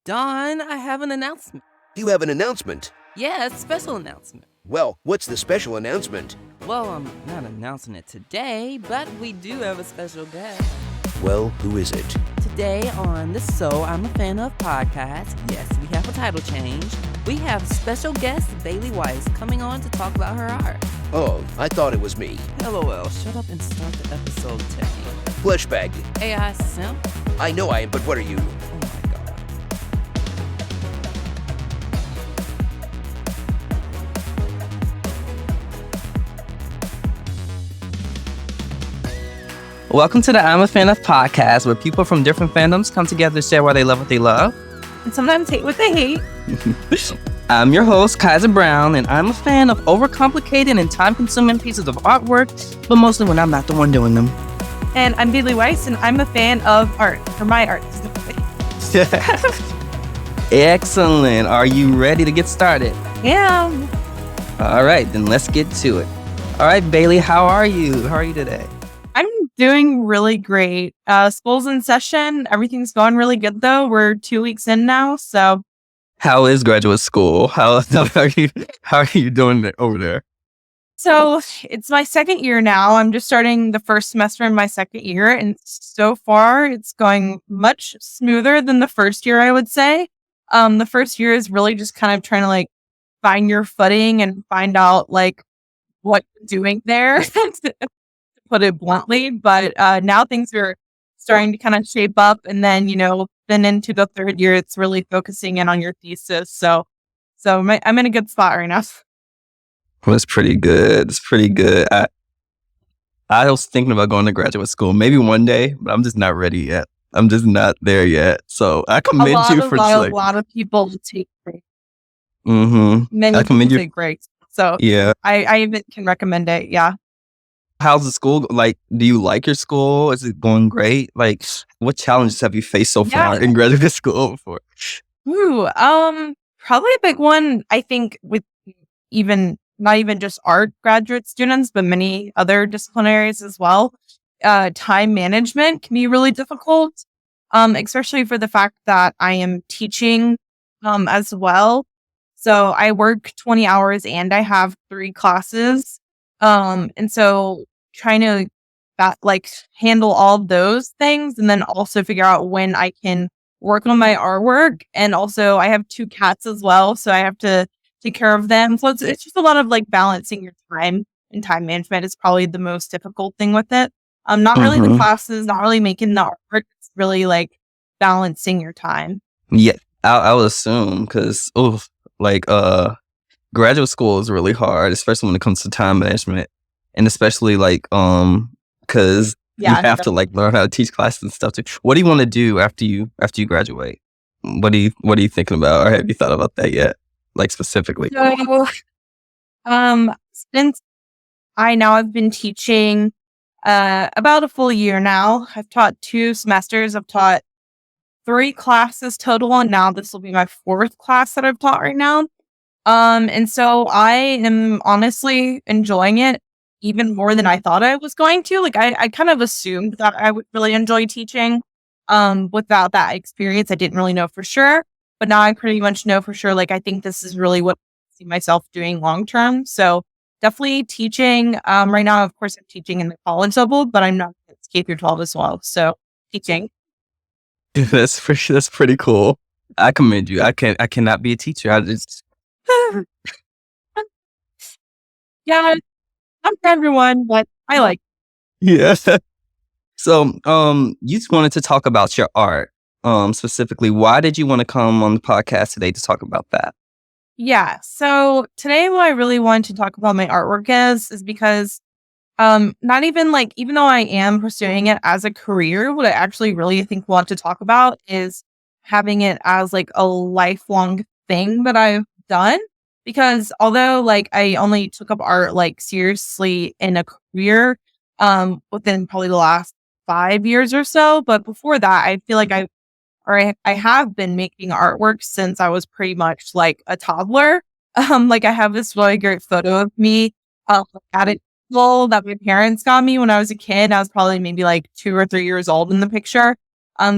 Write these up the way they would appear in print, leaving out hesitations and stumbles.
Dawn, I have an announcement. You have an announcement? Yeah, a special announcement. Well, what's the special announcement? Well, I'm not announcing it today, but we do have a special guest. Well, who is it? Today on the So I'm a Fan of podcast, yes, we have a title change. We have special guest Bailey Weiss coming on to talk about her art. Oh, I thought it was me. LOL, shut up and start the episode, Teddy. Fleshbag. AI simp? I know I am, but what are you? Oh my god. Welcome to the I'm a Fan of podcast, where people from different fandoms come together to share why they love what they love. And sometimes hate what they hate. I'm your host, Kaiser Brown, and I'm a fan of overcomplicated and time-consuming pieces of artwork, but mostly when I'm not the one doing them. And I'm Bailey Weiss, and I'm a fan of art, or my art specifically. Excellent. Are you ready to get started? Yeah. All right, then let's get to it. All right, Bailey, how are you? How are you today? I'm doing really great. School's in session. Everything's going really good, though. We're 2 weeks in now, so. How is graduate school? How are you doing over there? So it's my second year now. I'm just starting the first semester in my second year, and so far it's going much smoother than the first year, I would say. The first year is really just kind of trying to find your footing and find out what you're doing there, to put it bluntly. But now things are starting to kind of shape up, and then then into the third year, it's really focusing in on your thesis. So I'm in a good spot right now. Well, it's pretty good. It's pretty good. I was thinking about going to graduate school maybe one day, but I'm just not ready yet. I'm just not there yet. So I commend you for a lot of people take breaks. Mm-hmm. Many people take breaks. So yeah, I even can recommend it. Yeah. How's the school? Do you like your school? Is it going great? What challenges have you faced so far in graduate school before? Probably a big one, I think, with not even just art graduate students, but many other disciplinaries as well. Time management can be really difficult, especially for the fact that I am teaching as well. So I work 20 hours and I have 3 classes. And so trying to handle all those things, and then also figure out when I can work on my artwork. And also I have 2 cats as well, so I have to take care of them. So it's just a lot of balancing your time, and time management is probably the most difficult thing with it. Not really the classes, not really making the artwork. It's really balancing your time. Yeah, I would assume, because graduate school is really hard, especially when it comes to time management, and especially because you have to learn how to teach classes and stuff too. What do you want to do after you graduate? What are you thinking about, or have you thought about that yet? Specifically. So, since I now have been teaching about a full year now, I've taught 2 semesters. I've taught 3 classes total, and now this will be my 4th class that I've taught right now. And so I am honestly enjoying it even more than I thought I was going to. I kind of assumed that I would really enjoy teaching. Without that experience, I didn't really know for sure, but now I pretty much know for sure. I think this is really what I see myself doing long term. So definitely teaching. Right now, of course, I'm teaching in the college level, but I'm not K through 12 as well. So teaching. That's pretty cool. I commend you. I cannot be a teacher. I just. Yeah, not for everyone, but I like. Yeah. So, you just wanted to talk about your art. Specifically, why did you want to come on the podcast today to talk about that? Yeah. So today, what I really wanted to talk about my artwork is because, not even even though I am pursuing it as a career, what I actually really want to talk about is having it as a lifelong thing that I've done. Because although I only took up art seriously in a career within probably the last 5 years or so, but before that I feel I have been making artwork since I was pretty much a toddler. I have this really great photo of me at a table that my parents got me when I was a kid. I was probably maybe 2 or 3 years old in the picture.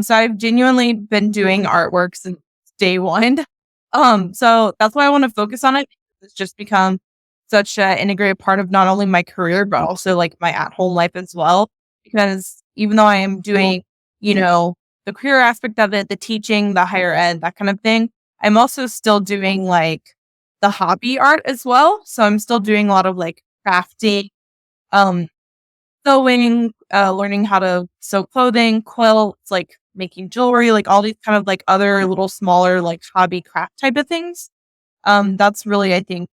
So I've genuinely been doing artwork since day one. So that's why I want to focus on it. It's just become such an integrated part of not only my career, but also like my at-home life as well. Because even though I am doing, the career aspect of it, the teaching, the higher ed, that kind of thing, I'm also still doing like the hobby art as well. So I'm still doing a lot of like crafting, sewing, learning how to sew clothing, quilts, like making jewelry, like all these kind of like other little smaller like hobby craft type of things. That's really, I think,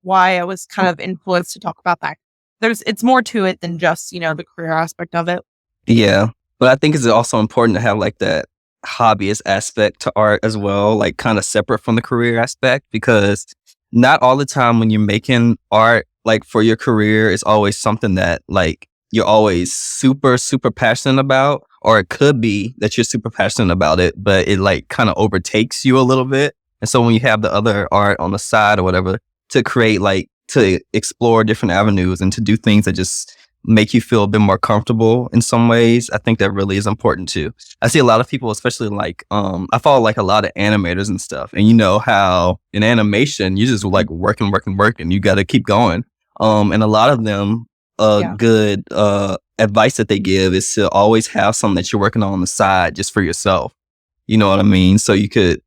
why I was kind of influenced to talk about that. It's more to it than just, the career aspect of it. Yeah. But I think it's also important to have like that hobbyist aspect to art as well, like kind of separate from the career aspect, because not all the time when you're making art, like for your career, it's always something that like you're always super, super passionate about, or it could be that you're super passionate about it, but it like kind of overtakes you a little bit. And so when you have the other art on the side or whatever to create, like to explore different avenues and to do things that just make you feel a bit more comfortable in some ways, I think that really is important too. I see a lot of people, especially like, I follow like a lot of animators and stuff. And you know how in animation, you just like working. You got to keep going. And a lot of them, good advice that they give is to always have something that you're working on the side just for yourself. You know what I mean? So you could,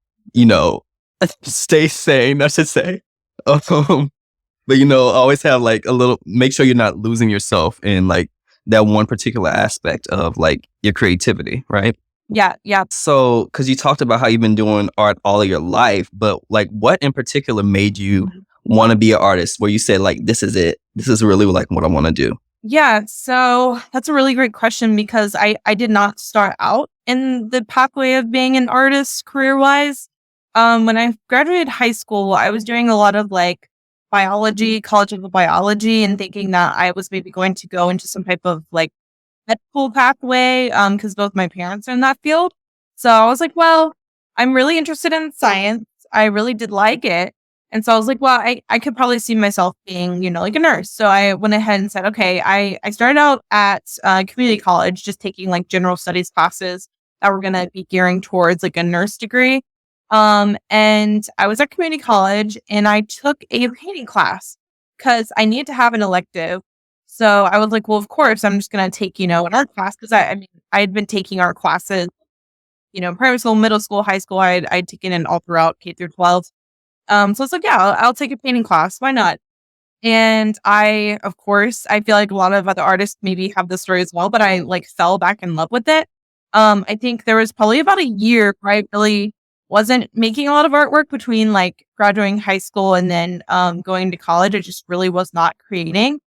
stay sane, I should say. But, always have like make sure you're not losing yourself in like that one particular aspect of like your creativity, right? Yeah. So, because you talked about how you've been doing art all of your life, but like what in particular made you want to be an artist where you said like, this is it. This is really like what I want to do? Yeah. So that's a really great question because I did not start out in the pathway of being an artist career-wise. When I graduated high school, I was doing a lot of like biology, college of biology, and thinking that I was maybe going to go into some type of like medical pathway, because both my parents are in that field. So I was like, well, I'm really interested in science. I really did like it. And so I was like, well, I could probably see myself being, like a nurse. So I went ahead and said, okay, I started out at community college, just taking like general studies classes that were going to be gearing towards like a nurse degree. And I was at community college and I took a painting class because I needed to have an elective. So I was like, well, of course, I'm just going to take, an art class because I had been taking art classes, primary school, middle school, high school. I'd taken it all throughout K through 12. So I was like, yeah, I'll take a painting class. Why not? And of course, I feel like a lot of other artists maybe have this story as well, but I like fell back in love with it. I think there was probably about a year where I really wasn't making a lot of artwork between like graduating high school and then going to college. I just really was not creating.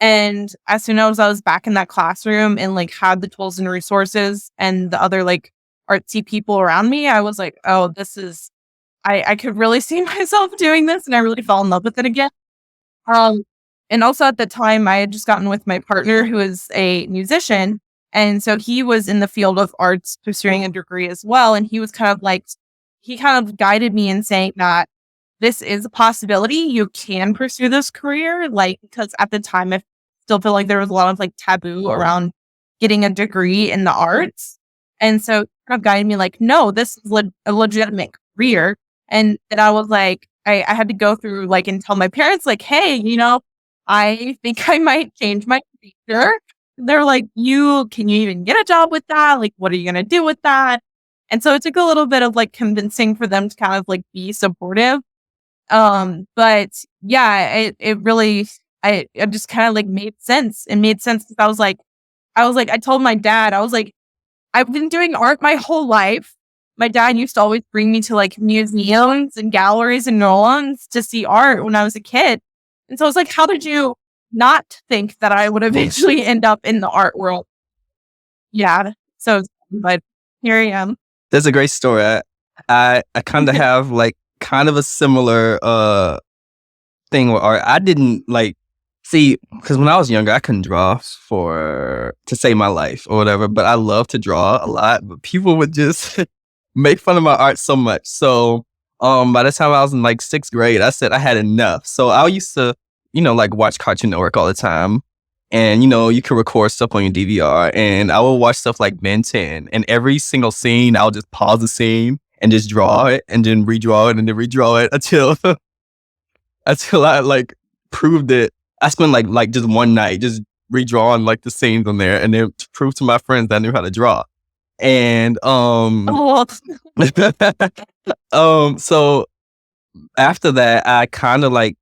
And as soon as I was back in that classroom and like had the tools and resources and the other like artsy people around me, I was like, oh, this is, I could really see myself doing this. And I really fell in love with it again. And also at the time I had just gotten with my partner who is a musician. And so he was in the field of arts pursuing a degree as well. And he was he kind of guided me in saying that this is a possibility. You can pursue this career, like, because at the time, I still feel like there was a lot of like taboo around getting a degree in the arts. And so kind of guided me like, no, this is a legitimate career. And then I was like, I had to go through like and tell my parents like, hey, I think I might change my major. They're like, can you even get a job with that? Like, what are you going to do with that? And so it took a little bit of like convincing for them to kind of like be supportive. But yeah, it really, it just kind of like made sense. It made sense because I told my dad, I was like, I've been doing art my whole life. My dad used to always bring me to like museums and galleries in New Orleans to see art when I was a kid. And so I was like, how did you not think that I would eventually end up in the art world? Yeah. So, but here I am. That's a great story. I kind of have like kind of a similar thing with art. I didn't like see, because when I was younger, I couldn't draw to save my life or whatever, but I love to draw a lot. But people would just make fun of my art so much. So by the time I was in like 6th grade, I said I had enough. So I used to, like watch Cartoon Network all the time. And, you can record stuff on your DVR. And I would watch stuff like Ben 10. And every single scene, I would just pause the scene and just draw it and then redraw it and then redraw it until I like proved it. I spent like just one night just redrawing like the scenes on there and then to prove to my friends that I knew how to draw. And Oh, so after that, I kind of like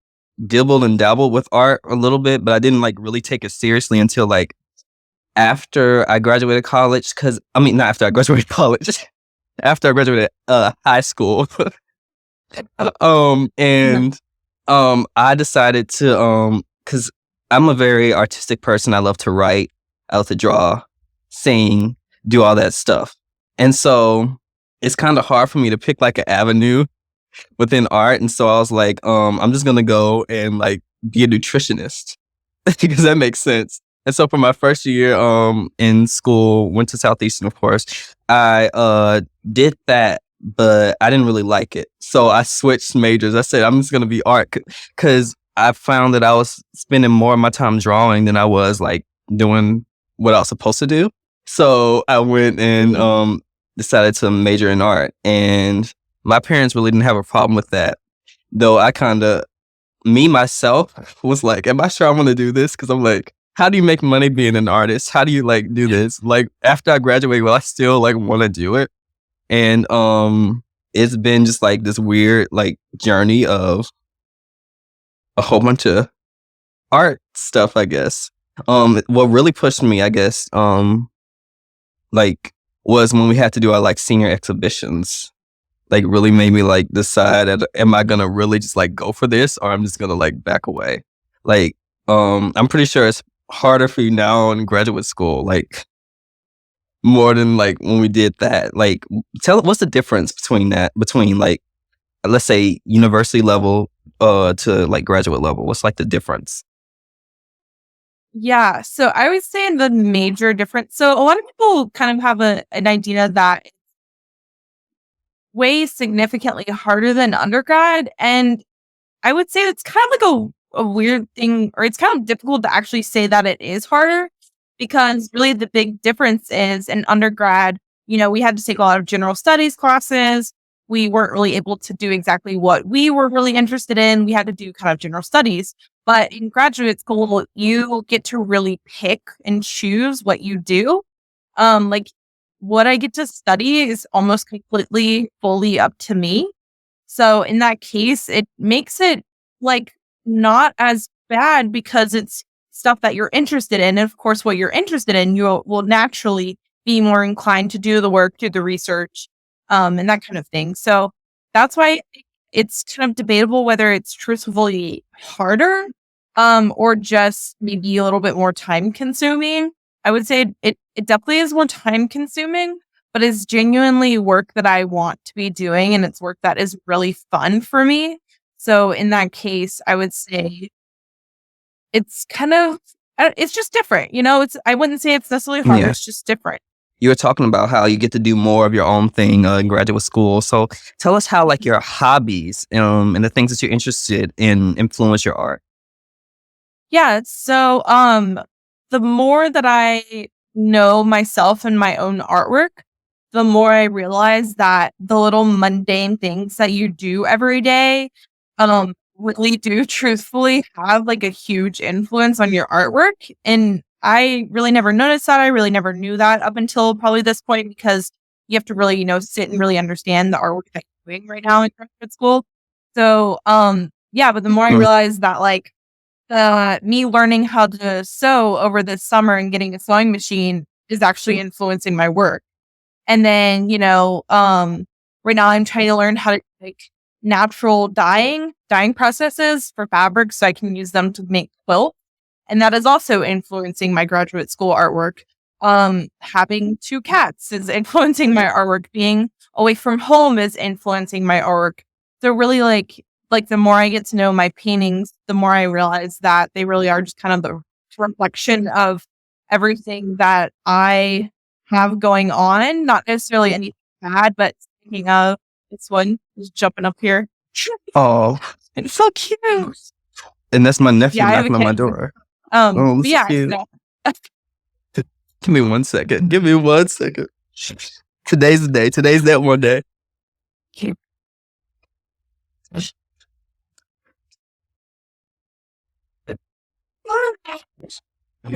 dibbled and dabbled with art a little bit, but I didn't like really take it seriously until like after I graduated college. Not after I graduated college, after I graduated high school. And I decided to because I'm a very artistic person. I love to write, I love to draw, sing, do all that stuff. And so it's kind of hard for me to pick like an avenue within art. And so I was like, I'm just gonna go and like be a nutritionist because that makes sense. And so for my first year in school, went to Southeastern, of course, I did that, but I didn't really like it. So I switched majors. I said, I'm just gonna be art because I found that I was spending more of my time drawing than I was like doing what I was supposed to do. So I went and decided to major in art. And my parents really didn't have a problem with that. Though I myself was like, am I sure I want to do this? Because I'm like, how do you make money being an artist? How do you like do this? Like after I graduate, I still like want to do it? And it's been just like this weird like journey of a whole bunch of art stuff, I guess. What really pushed me, I guess, like was when we had to do our like senior exhibitions. Like really made me like decide, am I gonna really just like go for this, or I'm just gonna like back away? Like, I'm pretty sure it's harder for you now in graduate school, like more than like when we did that. Like, what's the difference between like, let's say university level to like graduate level? What's like the difference? yeah. So I would say the major difference. So a lot of people kind of have an idea that it's way significantly harder than undergrad. And I would say it's kind of like a weird thing, or it's kind of difficult to actually say that it is harder, because really the big difference is in undergrad, we had to take a lot of general studies classes. We weren't really able to do exactly what we were really interested in. We had to do kind of general studies. But in graduate school, you get to really pick and choose what you do. Like what I get to study is almost completely fully up to me. So in that case, it makes it like not as bad because it's stuff that you're interested in. And of course, what you're interested in, you will naturally be more inclined to do the work, do the research, and that kind of thing. So that's why it's kind of debatable whether it's truthfully harder, or just maybe a little bit more time consuming. I would say it definitely is more time consuming, but it's genuinely work that I want to be doing, and it's work that is really fun for me. So in that case, I would say it's kind of, it's just different. I wouldn't say it's necessarily harder. Yeah. It's just different. You were talking about how you get to do more of your own thing in graduate school. So tell us how like your hobbies and the things that you're interested in influence your art. Yeah. So the more that I know myself and my own artwork, the more I realize that the little mundane things that you do every day really do truthfully have like a huge influence on your artwork. And I really never noticed that. I really never knew that up until probably this point, because you have to really, sit and really understand the artwork that you're doing right now in graduate school. So, yeah, but the more I realized that like me learning how to sew over this summer and getting a sewing machine is actually influencing my work. And then, right now I'm trying to learn how to like natural dyeing processes for fabrics so I can use them to make quilts. And that is also influencing my graduate school artwork. Having 2 cats is influencing my artwork. Being away from home is influencing my artwork. So really like the more I get to know my paintings, the more I realize that they really are just kind of the reflection of everything that I have going on. Not necessarily anything bad, but speaking of, this one is jumping up here. Oh, It's so cute. and that's my nephew Yeah, I have a knocking on my kitten. door. But That's yeah, cute. no. Give me 1 second. Give me 1 second. Today's the day. Today's that one day.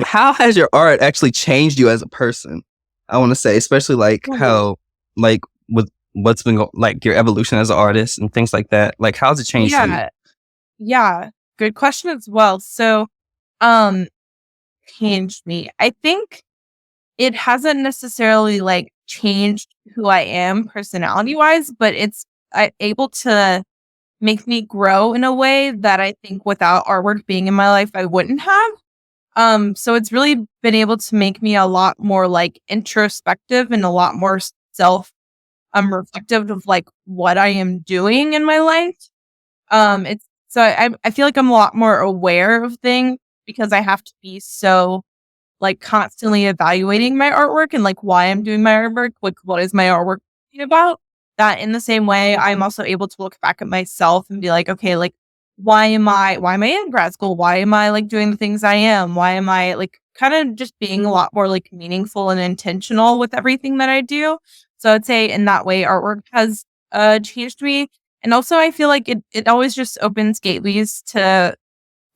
How has your art actually changed you as a person? I want to say, especially like how, like with what's been like your evolution as an artist and things like that. Like, how's it changed you? Yeah. Good question as well. So, um, changed me. I think it hasn't necessarily like changed who I am personality wise, but it's able to make me grow in a way that I think without artwork being in my life, I wouldn't have. So it's really been able to make me a lot more like introspective and a lot more self reflective of like what I am doing in my life. It's so I feel like I'm a lot more aware of things because I have to be so like constantly evaluating my artwork and like why I'm doing my artwork, like what is my artwork about. That in the same way, I'm also able to look back at myself and be like, okay, like why am I in grad school? Why am I like doing the things I am? Why am I like kind of just being a lot more like meaningful and intentional with everything that I do? So I'd say in that way, artwork has changed me. And also I feel like it always just opens gateways to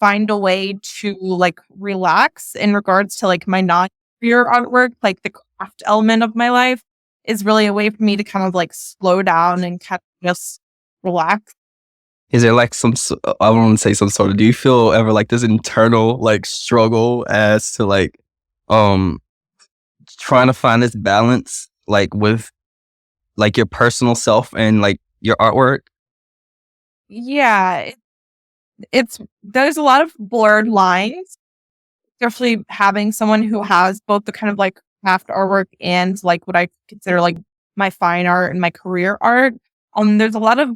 find a way to like relax in regards to like my non-career artwork, like the craft element of my life is really a way for me to kind of like slow down and kind of just relax. Is there like I want to say some sort of, do you feel ever like this internal like struggle as to like, um, trying to find this balance, like with like your personal self and like your artwork? Yeah, it's there's a lot of blurred lines, especially having someone who has both the kind of like craft artwork and like what I consider like my fine art and my career art. There's a lot of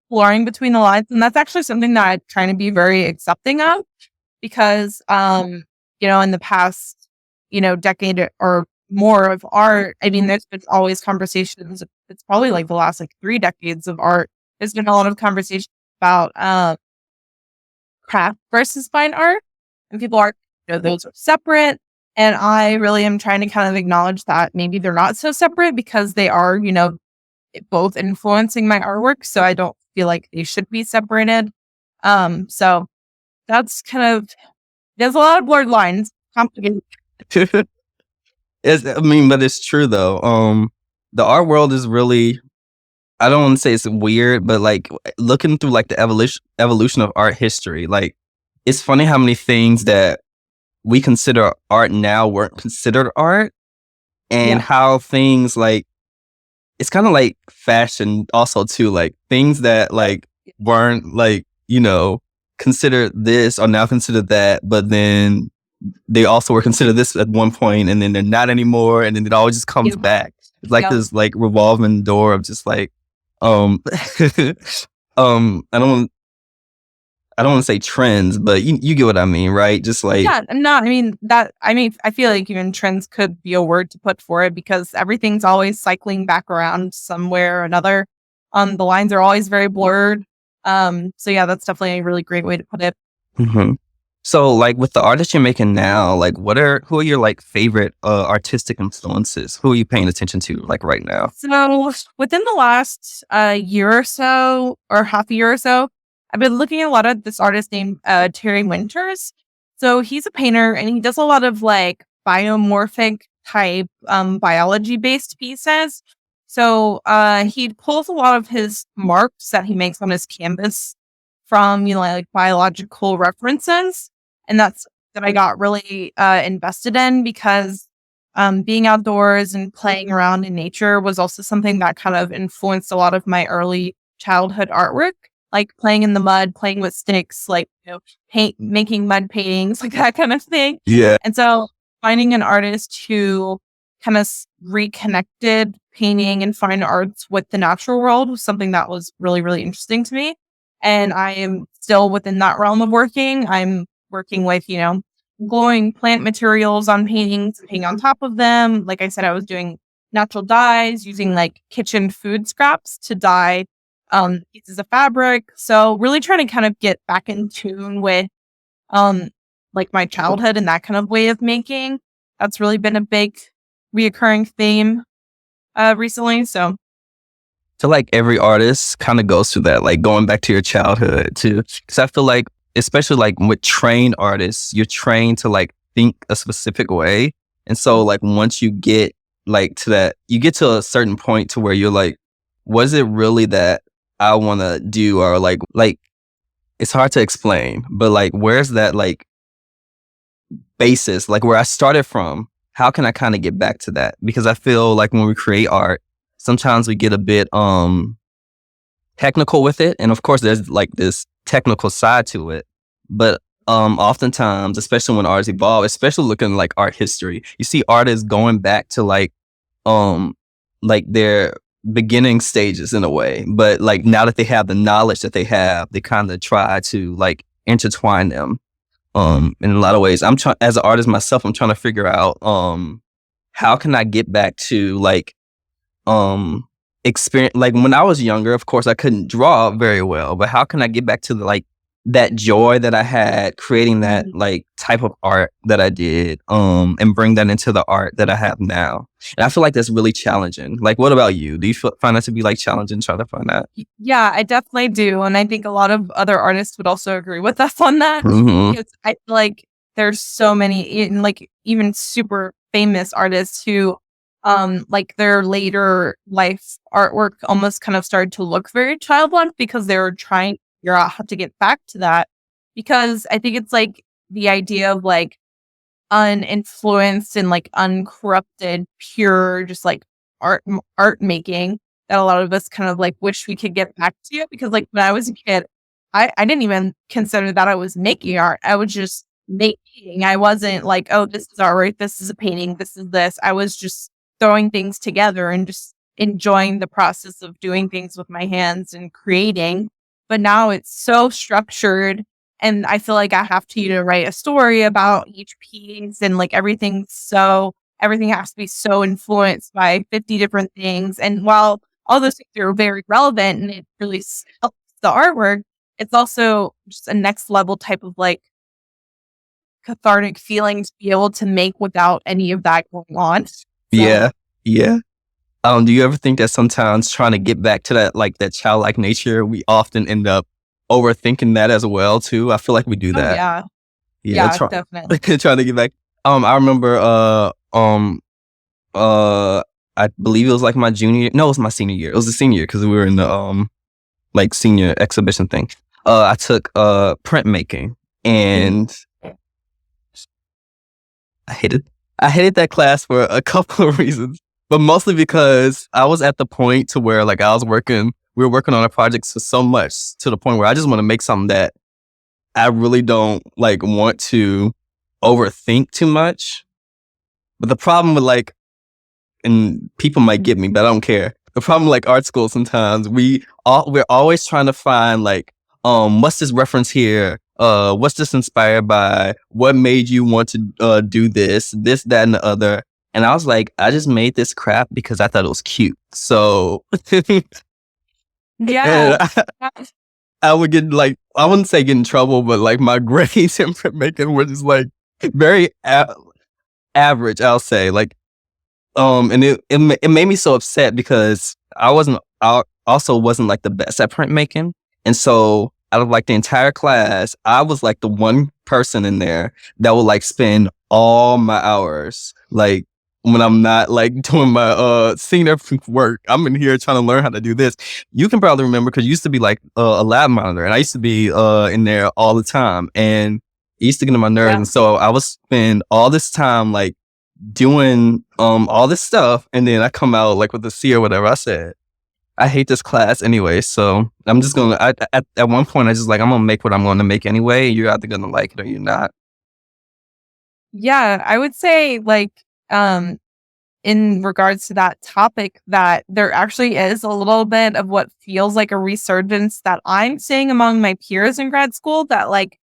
blurring between the lines, and that's actually something that I'm trying to be very accepting of because, in the past, decade or more of art, I mean, there's been always conversations. It's probably like the last like 3 decades of art. There's been a lot of conversation about craft versus fine art, and people are, those are separate. And I really am trying to kind of acknowledge that maybe they're not so separate because they are, both influencing my artwork. So I don't feel like they should be separated. So that's kind of, there's a lot of blurred lines. Complicated. I mean, but it's true though. The art world is really, I don't want to say it's weird, but like looking through like the evolution of art history, like it's funny how many things that we consider art now weren't considered art, and how things like, it's kind of like fashion also too, like things that like weren't like, considered this are now considered that, but then they also were considered this at one point and then they're not anymore, and then it always just comes back. It's like this like revolving door of just like, I don't want to say trends, but you get what I mean, right? Just like, no, I feel like even trends could be a word to put for it because everything's always cycling back around somewhere or another. The lines are always very blurred. So yeah, that's definitely a really great way to put it. Mm-hmm. So like with the art that you're making now, like who are your like favorite artistic influences? Who are you paying attention to like right now? So within the last year or so, or half a year or so, I've been looking at a lot of this artist named Terry Winters. So he's a painter and he does a lot of like biomorphic type biology based pieces. So he pulls a lot of his marks that he makes on his canvas from, like biological references. And that I got really invested in because being outdoors and playing around in nature was also something that kind of influenced a lot of my early childhood artwork, like playing in the mud, playing with sticks, like, making mud paintings, like that kind of thing. Yeah. And so finding an artist who kind of reconnected painting and fine arts with the natural world was something that was really, really interesting to me. And I am still within that realm of working. I'm working with, glowing plant materials on paintings, painting on top of them. Like I said, I was doing natural dyes, using like kitchen food scraps to dye pieces of fabric. So really trying to kind of get back in tune with like my childhood and that kind of way of making. That's really been a big reoccurring theme recently. So feel like every artist kind of goes through that, like going back to your childhood too. Because I feel like, especially like with trained artists, you're trained to like think a specific way. And so like once you get like to that, you get to a certain point to where you're like, was it really that I want to do? Or like it's hard to explain, but like, where's that like basis, like where I started from? How can I kind of get back to that? Because I feel like when we create art, sometimes we get a bit technical with it. And of course there's like this technical side to it. But oftentimes, especially when artists evolve, especially looking like art history, you see artists going back to like their beginning stages in a way. But like now that they have the knowledge that they have, they kind of try to like intertwine them. In a lot of ways, I'm trying, as an artist myself, I'm trying to figure out how can I get back to like experience. Like when I was younger, of course I couldn't draw very well, but how can I get back to the, like that joy that I had creating that like type of art that I did, and bring that into the art that I have now. And I feel like that's really challenging. Like, what about you? Do you find that to be like challenging, trying to find that? Yeah, I definitely do. And I think a lot of other artists would also agree with us on that. Because I feel like there's so many, like even super famous artists who, like their later life artwork almost kind of started to look very childlike because they were trying to figure out how to get back to that. Because I think it's like the idea of like uninfluenced and like uncorrupted, pure, just like art making that a lot of us kind of like wish we could get back to. Because like when I was a kid, I didn't even consider that I was making art. I was just making. I wasn't like, oh, this is art, this is a painting, this is this. I was just throwing things together and just enjoying the process of doing things with my hands and creating. But now it's so structured. And I feel like I have to write a story about each piece, and like everything has to be so influenced by 50 different things. And while all those things are very relevant and it really helps the artwork, it's also just a next level type of like cathartic feeling to be able to make without any of that going on. So, Yeah. Do you ever think that sometimes trying to get back to that, like that childlike nature, we often end up overthinking that as well too? I feel like we do that. Definitely. Trying to get back. I remember. I believe it was like my junior year. No, it was my senior year. It was the senior year because we were in the like senior exhibition thing. I took printmaking, and I hated that class for a couple of reasons, but mostly because I was at the point to where like we were working on a project for so much to the point where I just want to make something that I really don't like want to overthink too much. But the problem with like, and people might get me, but I don't care. The problem with like art school, sometimes we're always trying to find like, what's this reference here? What's this inspired by? What made you want to do this, that, and the other? And I was like, I just made this crap because I thought it was cute. So Yeah. I would get like, I wouldn't say get in trouble, but like my grades in printmaking were just like very average, I'll say. Like, and it made me so upset because I also wasn't like the best at printmaking. And so out of like the entire class, I was like the one person in there that would like spend all my hours, like when I'm not like doing my senior work, I'm in here trying to learn how to do this. You can probably remember because you used to be like a lab monitor, and I used to be in there all the time, and it used to get on my nerves. And so I would spend all this time like doing all this stuff, and then I come out like with a C or whatever. I said, I hate this class anyway, so I'm just gonna. At one point, I just like, I'm gonna make what I'm going to make anyway. You're either gonna like it or you're not. Yeah, I would say like in regards to that topic, that there actually is a little bit of what feels like a resurgence that I'm seeing among my peers in grad school, that like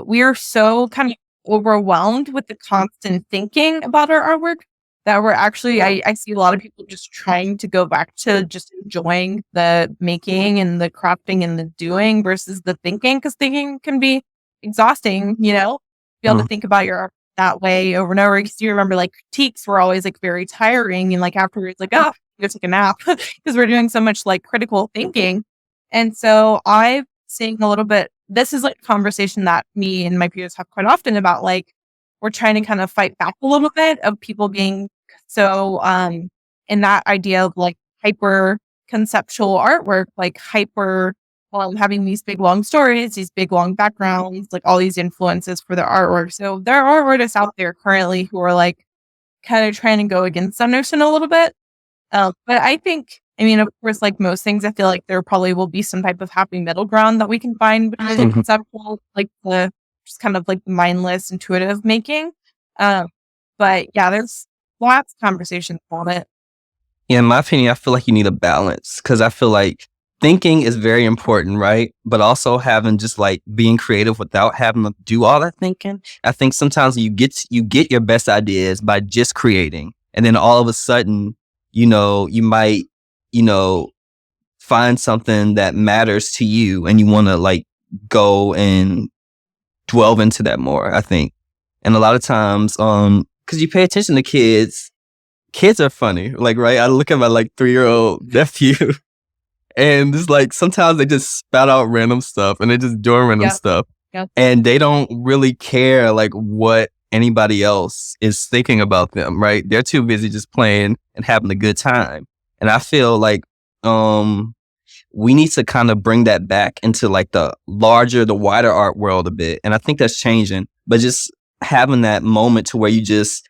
we are so kind of overwhelmed with the constant thinking about our artwork that we're actually, I see a lot of people just trying to go back to just enjoying the making and the crafting and the doing versus the thinking, because thinking can be exhausting, be able to think about your art that way over and over. Because you remember like critiques were always like very tiring, and like afterwards like, oh, go take a nap because we're doing so much like critical thinking. And so I've seen a little bit, this is like a conversation that me and my peers have quite often about like, we're trying to kind of fight back a little bit of people being so in that idea of like hyper conceptual artwork, like hyper having these big long stories, these big long backgrounds, like all these influences for their artwork. So there are artists out there currently who are like kind of trying to go against that notion a little bit. But I think, I mean, of course, like most things, I feel like there probably will be some type of happy middle ground that we can find between the conceptual, like the just kind of like mindless, intuitive making. But yeah, there's lots of conversations about it. Yeah, in my opinion, I feel like you need a balance because I feel like thinking is very important, right? But also having just like being creative without having to do all that thinking. I think sometimes you get your best ideas by just creating, and then all of a sudden, you might, find something that matters to you, and you want to like go and delve into that more. I think, and a lot of times, because you pay attention to kids. Kids are funny, like, right? I look at my like 3-year-old nephew and it's like sometimes they just spout out random stuff and they just doing random stuff. Yep. And they don't really care like what anybody else is thinking about them, right? They're too busy just playing and having a good time. And I feel like we need to kind of bring that back into like the wider art world a bit. And I think that's changing. But just having that moment to where you're just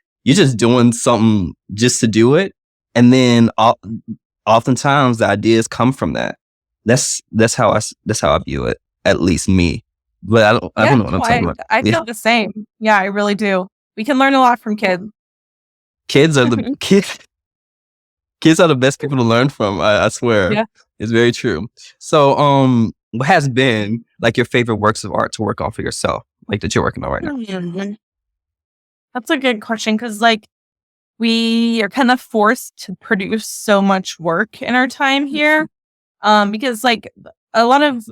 doing something just to do it. And then oftentimes the ideas come from that. That's how I view it, at least me. But I don't know what I'm talking about. I feel the same. Yeah, I really do. We can learn a lot from kids. Kids are the kids are the best people to learn from. I swear. Yeah. It's very true. So, what has been like your favorite works of art to work on for yourself, like that you're working on right now? That's a good question because like we are kind of forced to produce so much work in our time here because like a lot of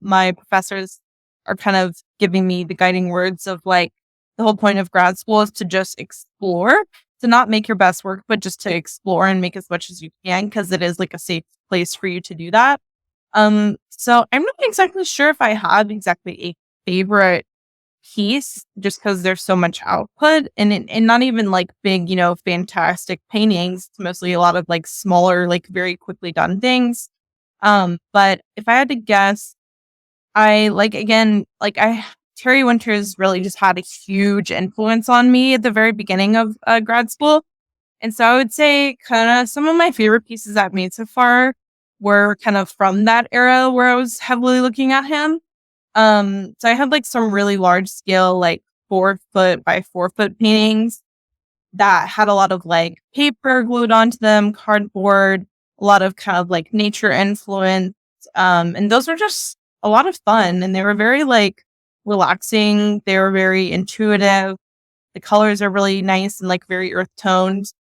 my professors are kind of giving me the guiding words of like the whole point of grad school is to just explore, to not make your best work, but just to explore and make as much as you can because it is like a safe place for you to do that. So I'm not exactly sure if I have exactly a favorite piece just because there's so much output and not even like big, fantastic paintings. It's mostly a lot of like smaller, like very quickly done things. But if I had to guess, I like, again, like Terry Winters really just had a huge influence on me at the very beginning of grad school. And so I would say kind of some of my favorite pieces I've made so far were kind of from that era where I was heavily looking at him. So I had like some really large scale, like 4 foot by 4 foot paintings that had a lot of like paper glued onto them, cardboard, a lot of kind of like nature influence. And those were just a lot of fun and they were very like relaxing. They were very intuitive. The colors are really nice and like very earth toned.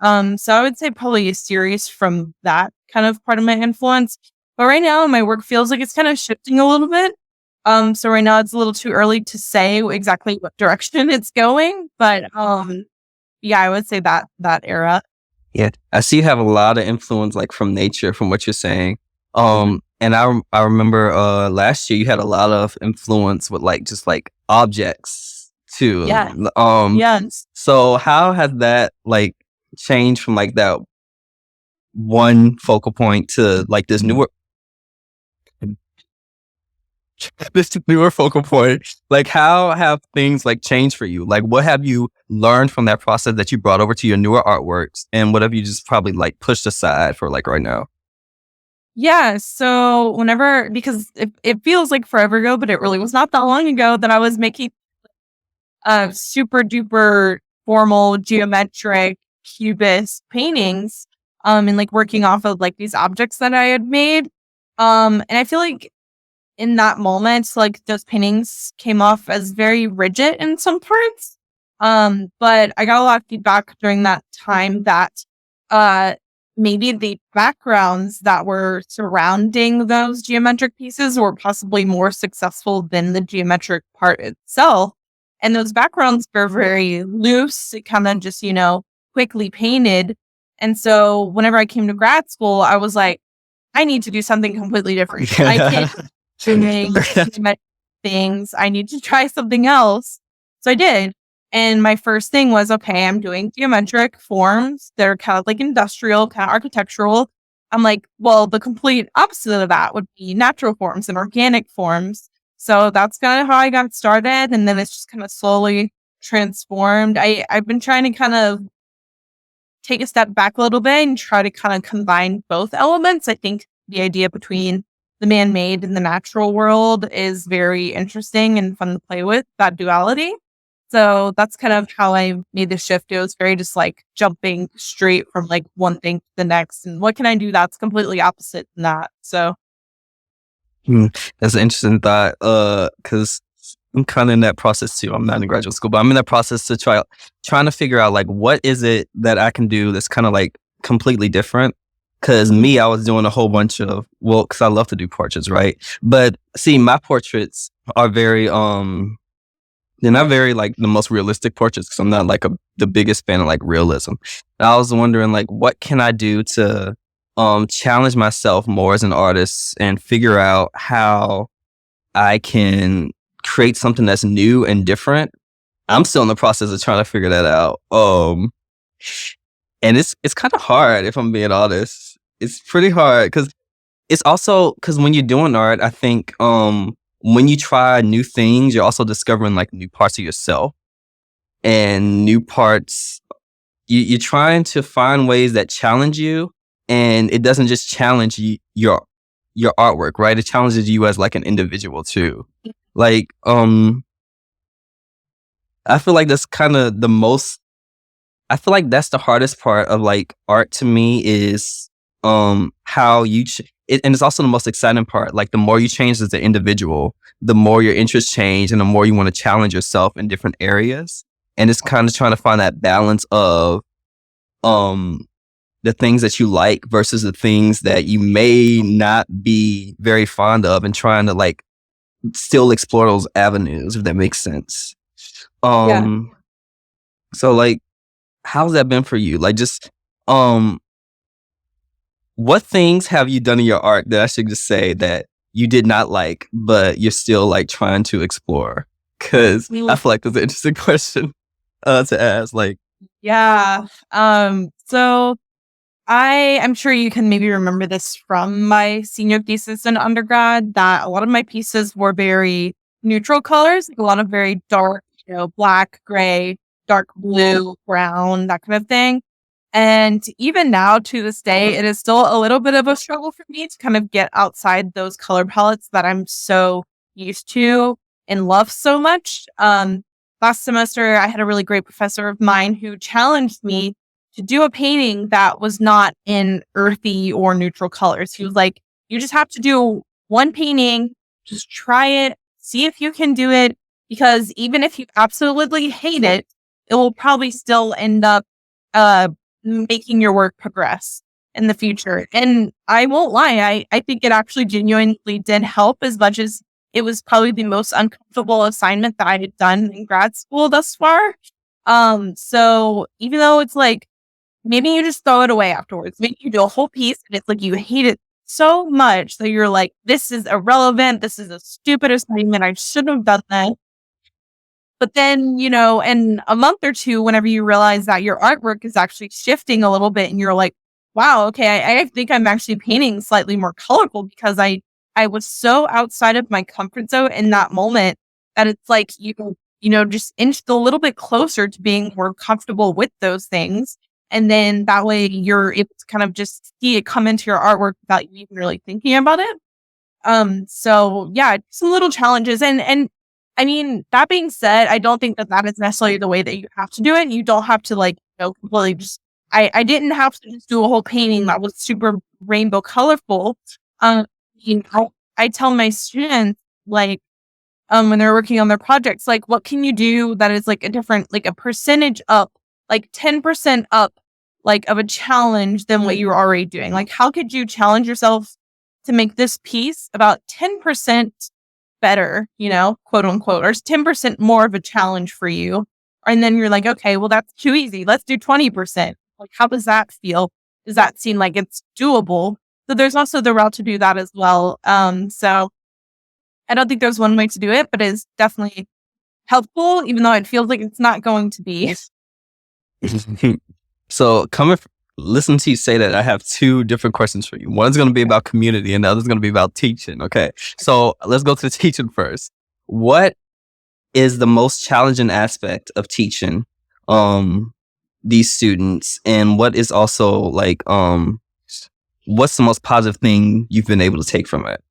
So I would say probably a series from that kind of part of my influence. But right now my work feels like it's kind of shifting a little bit. So right now it's a little too early to say exactly what direction it's going, but yeah, I would say that era. Yeah, I see you have a lot of influence like from nature, from what you're saying. And I remember last year you had a lot of influence with like just like objects too. Yeah. Yes. So how has that like changed from like that one focal point to like this newer focal point? Like how have things like changed for you? Like what have you learned from that process that you brought over to your newer artworks, and what have you just probably like pushed aside for like right now? Yeah, so because it feels like forever ago, but it really was not that long ago that I was making super duper formal geometric cubist paintings and like working off of like these objects that I had made. And I feel like in that moment, like those paintings came off as very rigid in some parts. But I got a lot of feedback during that time that maybe the backgrounds that were surrounding those geometric pieces were possibly more successful than the geometric part itself. And those backgrounds were very loose, kind of just, quickly painted. And so whenever I came to grad school, I was like, I need to do something completely different. I can't doing things. I need to try something else. So I did. And my first thing was, okay, I'm doing geometric forms. They're kind of like industrial, kind of architectural. I'm like, well, the complete opposite of that would be natural forms and organic forms. So that's kind of how I got started. And then it's just kind of slowly transformed. I've been trying to kind of take a step back a little bit and try to kind of combine both elements. I think the idea between the man-made and the natural world is very interesting and fun to play with, that duality. So that's kind of how I made the shift. It was very just like jumping straight from like one thing to the next. And what can I do that's completely opposite than that? So that's an interesting thought. Because I'm kind of in that process too. I'm not in graduate school, but I'm in that process to trying to figure out like what is it that I can do that's kind of like completely different. Because me, I was doing a whole bunch of because I love to do portraits, right? But see, my portraits are very they're not very like the most realistic portraits because I'm not like the biggest fan of like realism. And I was wondering like what can I do to challenge myself more as an artist and figure out how I can create something that's new and different. I'm still in the process of trying to figure that out. And it's kind of hard if I'm being honest. It's pretty hard because it's also because when you're doing art, I think when you try new things, you're also discovering like new parts of yourself and new parts. You're trying to find ways that challenge you, and it doesn't just challenge your artwork, right? It challenges you as like an individual too. Like, I feel like that's kind of the most. I feel like that's the hardest part of like art to me is how you. And it's also the most exciting part. Like the more you change as an individual, the more your interests change and the more you want to challenge yourself in different areas. And it's kind of trying to find that balance of the things that you like versus the things that you may not be very fond of and trying to like still explore those avenues, if that makes sense. So like, how's that been for you? Like just what things have you done in your art that I should just say that you did not like, but you're still like trying to explore? Because I feel like that's an interesting question to ask. Like, yeah. So I'm sure you can maybe remember this from my senior thesis in undergrad that a lot of my pieces were very neutral colors, like a lot of very dark, black, gray, dark blue, brown, that kind of thing. And even now to this day, it is still a little bit of a struggle for me to kind of get outside those color palettes that I'm so used to and love so much. Last semester, I had a really great professor of mine who challenged me to do a painting that was not in earthy or neutral colors. He was like, you just have to do one painting, just try it, see if you can do it, because even if you absolutely hate it, it will probably still end up making your work progress in the future. And I won't lie, I think it actually genuinely did help as much as it was probably the most uncomfortable assignment that I had done in grad school thus far. So even though it's like, maybe you just throw it away afterwards. Maybe you do a whole piece and it's like you hate it so much that you're like, this is irrelevant. This is a stupid assignment. I shouldn't have done that. But then, in a month or two, whenever you realize that your artwork is actually shifting a little bit and you're like, wow, okay, I think I'm actually painting slightly more colorful because I was so outside of my comfort zone in that moment that it's like, just inched a little bit closer to being more comfortable with those things. And then that way you're able to kind of just see it come into your artwork without you even really thinking about it. So yeah, some little challenges. And I mean, that being said, I don't think that is necessarily the way that you have to do it. You don't have to completely just, I didn't have to just do a whole painting that was super rainbow colorful. I tell my students when they're working on their projects, like, what can you do that is like a different, like a percentage up, like 10% up, like of a challenge than what you were already doing? Like, how could you challenge yourself to make this piece about 10% better, quote unquote, or 10% more of a challenge for you? And then you're like, okay, well, that's too easy. Let's do 20%. Like, how does that feel? Does that seem like it's doable? So there's also the route to do that as well. So I don't think there's one way to do it, but it's definitely helpful, even though it feels like it's not going to be. So listen to you say that, I have two different questions for you. One's going to be about community and the other's going to be about teaching. Okay. So let's go to the teaching first. What is the most challenging aspect of teaching these students, and what is also like what's the most positive thing you've been able to take from it?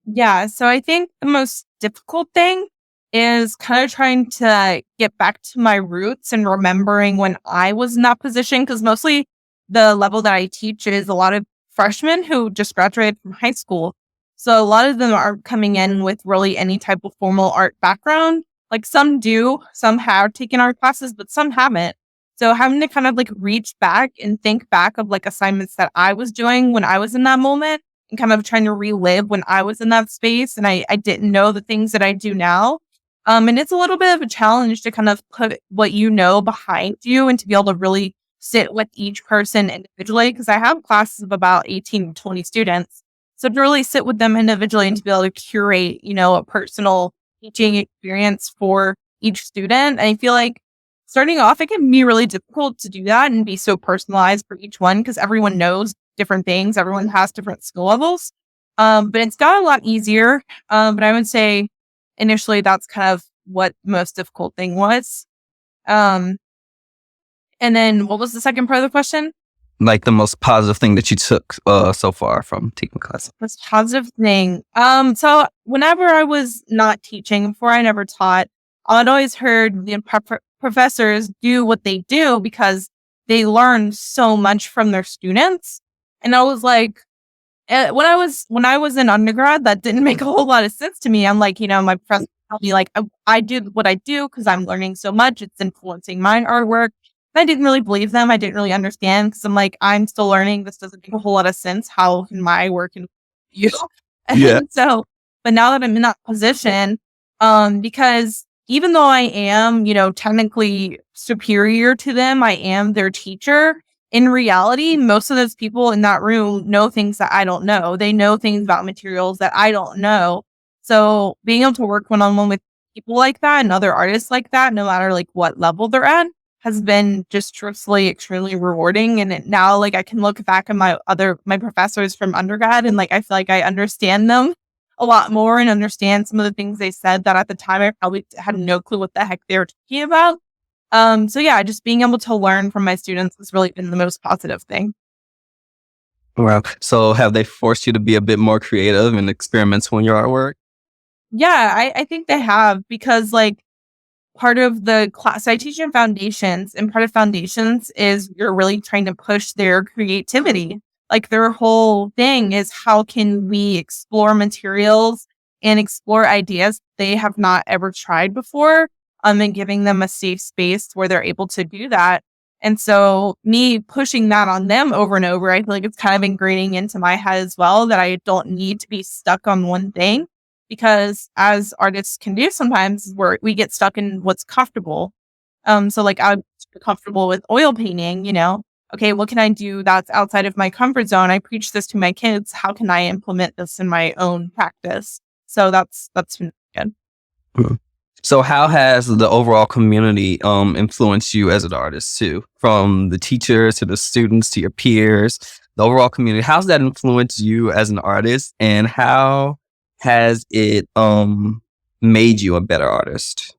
Yeah, so I think the most difficult thing is kind of trying to get back to my roots and remembering when I was in that position, because mostly the level that I teach is a lot of freshmen who just graduated from high school. So a lot of them aren't coming in with really any type of formal art background. Like some do, some have taken art classes, but some haven't. So having to kind of like reach back and think back of like assignments that I was doing when I was in that moment and kind of trying to relive when I was in that space and I didn't know the things that I do now. And it's a little bit of a challenge to kind of put what you know behind you and to be able to really sit with each person individually, because I have classes of about 18 to 20 students. So to really sit with them individually and to be able to curate, a personal teaching experience for each student. And I feel like starting off, it can be really difficult to do that and be so personalized for each one because everyone knows different things. Everyone has different skill levels. But it's got a lot easier. But I would say initially that's kind of what the most difficult thing was. And then what was the second part of the question? Like the most positive thing that you took so far from teaching class? Most positive thing. So whenever I was not teaching, before I never taught, I'd always heard the professors do what they do because they learn so much from their students. And I was like, when I was in undergrad, that didn't make a whole lot of sense to me. I'm like, my professor tell me like, I do what I do because I'm learning so much. It's influencing my artwork. And I didn't really believe them. I didn't really understand because I'm like, I'm still learning. This doesn't make a whole lot of sense. How can my work and you? Yeah. And so, but now that I'm in that position, because even though I am, technically superior to them, I am their teacher. In reality, most of those people in that room know things that I don't know. They know things about materials that I don't know. So being able to work one-on-one with people like that and other artists like that, no matter like what level they're at, has been just truthfully extremely rewarding. And now like I can look back at my professors from undergrad and like I feel like I understand them a lot more and understand some of the things they said that at the time I probably had no clue what the heck they were talking about. So yeah, just being able to learn from my students has really been the most positive thing. Wow. So have they forced you to be a bit more creative and experimental in your artwork? Yeah, I think they have, because like part of the class I teach in foundations, and part of foundations is you're really trying to push their creativity. Like their whole thing is how can we explore materials and explore ideas they have not ever tried before, and giving them a safe space where they're able to do that. And so me pushing that on them over and over, I feel like it's kind of ingraining into my head as well that I don't need to be stuck on one thing, because as artists can do sometimes we get stuck in what's comfortable. So like I'm comfortable with oil painting, okay, what can I do that's outside of my comfort zone? I preach this to my kids. How can I implement this in my own practice? So that's been good. Mhm. So how has the overall community influenced you as an artist too? From the teachers to the students to your peers, the overall community, how's that influenced you as an artist, and how has it made you a better artist?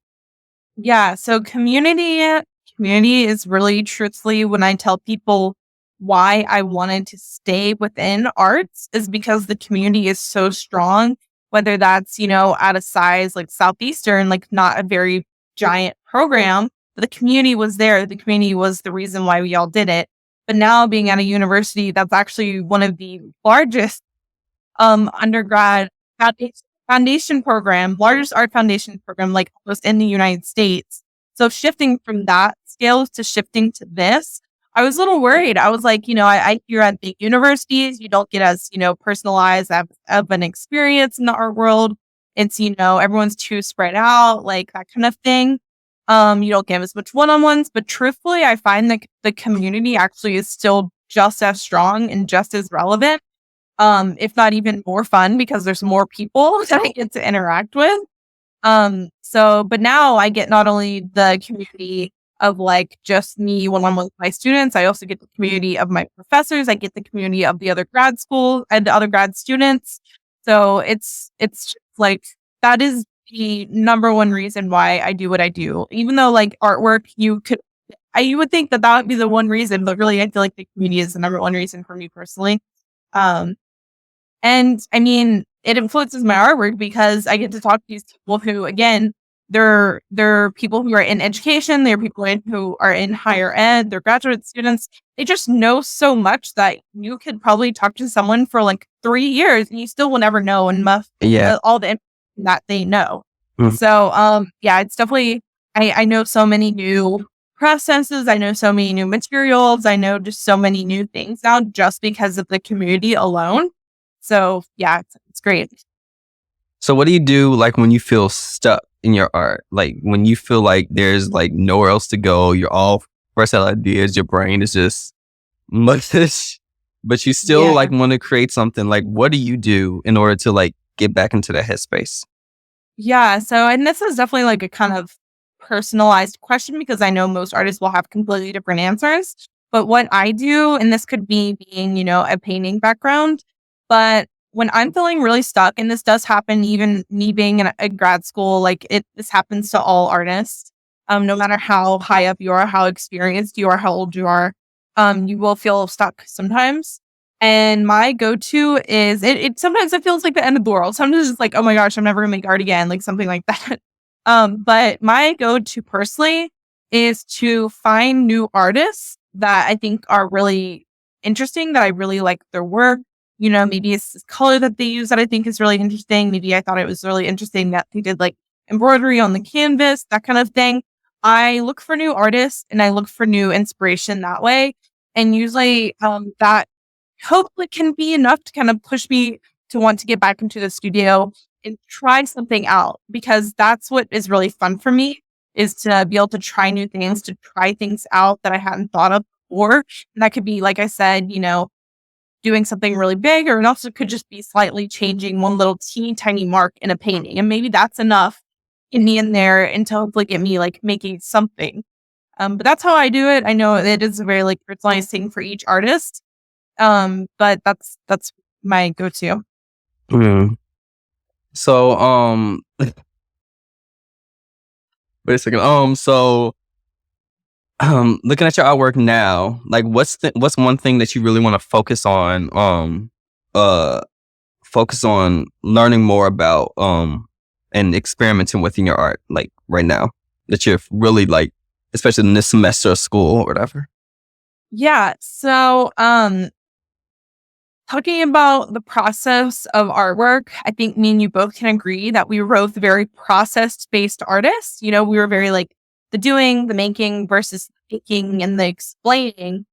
Yeah, so community is really truthfully when I tell people why I wanted to stay within arts is because the community is so strong, whether that's, at a size like Southeastern, like not a very giant program, but the community was there. The community was the reason why we all did it. But now being at a university, that's actually one of the largest undergrad foundation program, largest art foundation program, like almost in the United States. So shifting from that scale to shifting to this, I was a little worried. I was like, I hear at big universities, you don't get as, personalized of an experience in the art world. It's, everyone's too spread out, like that kind of thing. You don't get as much one-on-ones, but truthfully, I find that the community actually is still just as strong and just as relevant, if not even more fun because there's more people that I get to interact with. But now I get not only the community of like just me one-on-one with my students, I also get the community of my professors. I get the community of the other grad school and other grad students. So it's like that is the number one reason why I do what I do. Even though like artwork, you would think that would be the one reason, but really I feel like the community is the number one reason for me personally. And I mean, it influences my artwork because I get to talk to these people who, again, they're people who are in education. They're people who are in higher ed. They're graduate students. They just know so much that you could probably talk to someone for like 3 years and you still will never know enough all the information that they know. Mm-hmm. So, it's definitely, I know so many new processes. I know so many new materials. I know just so many new things now just because of the community alone. So yeah, it's great. So what do you do like when you feel stuck in your art? Like when you feel like there's like nowhere else to go, you're all fresh out ideas, your brain is just mush, but you still like want to create something. Like what do you do in order to like get back into that headspace? Yeah. So, and this is definitely like a kind of personalized question because I know most artists will have completely different answers. But what I do, and this could be being, a painting background, but when I'm feeling really stuck, and this does happen, even me being in a grad school, like this happens to all artists, no matter how high up you are, how experienced you are, how old you are, you will feel stuck sometimes. And my go-to is it sometimes it feels like the end of the world. Sometimes it's like, oh my gosh, I'm never gonna make art again, like something like that. But my go-to personally is to find new artists that I think are really interesting, that I really like their work. Maybe it's this color that they use that I think is really interesting. Maybe I thought it was really interesting that they did like embroidery on the canvas, that kind of thing. I look for new artists and I look for new inspiration that way. And usually that hopefully can be enough to kind of push me to want to get back into the studio and try something out, because that's what is really fun for me, is to be able to try new things, to try things out that I hadn't thought of before. And that could be, like I said, doing something really big, or it also could just be slightly changing one little teeny tiny mark in a painting. And maybe that's enough in me in there and to hopefully get me like making something. But that's how I do it. I know it is a very like personalized thing for each artist. But that's my go-to. Mm. So, wait a second. Looking at your artwork now, like what's one thing that you really want to focus on? Focus on learning more about, and experimenting with in your art, like right now that you're really like, especially in this semester of school or whatever. Yeah. So, talking about the process of artwork, I think me and you both can agree that we were both very process-based artists. We were very like the doing, the making versus the making and the explaining.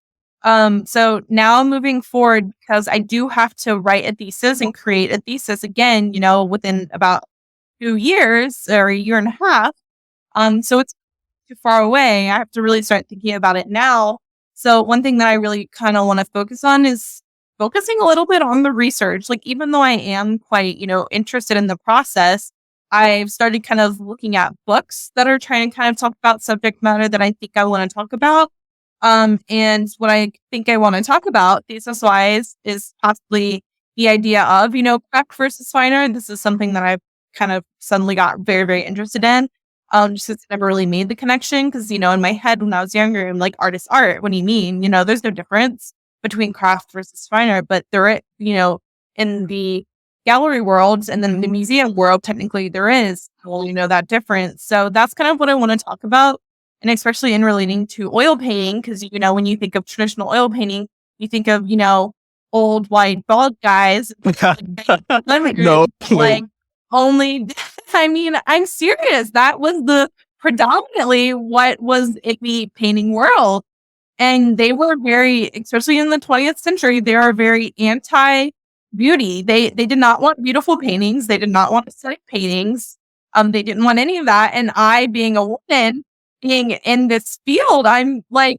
So now moving forward, because I do have to write a thesis and create a thesis again, within about 2 years or a year and a half. So it's too far away. I have to really start thinking about it now. So one thing that I really kind of want to focus on is focusing a little bit on the research. Like, even though I am quite, interested in the process, I've started kind of looking at books that are trying to kind of talk about subject matter that I think I want to talk about. And what I think I want to talk about thesis wise is possibly the idea of, craft versus fine art. This is something that I've kind of suddenly got very, very interested in. Just because I never really made the connection. Because, in my head when I was younger, I'm like, art is art. What do you mean? There's no difference between craft versus fine art, but there, in the gallery world and then the museum world, technically there is, that difference. So that's kind of what I want to talk about. And especially in relating to oil painting, because, when you think of traditional oil painting, you think of, old white bald guys. No, like only, I mean, I'm serious. That was predominantly what was in the painting world. And they were very, especially in the 20th century, they are very anti-beauty. They did not want beautiful paintings. They did not want aesthetic paintings. They didn't want any of that. And I, being a woman, being in this field, I'm like,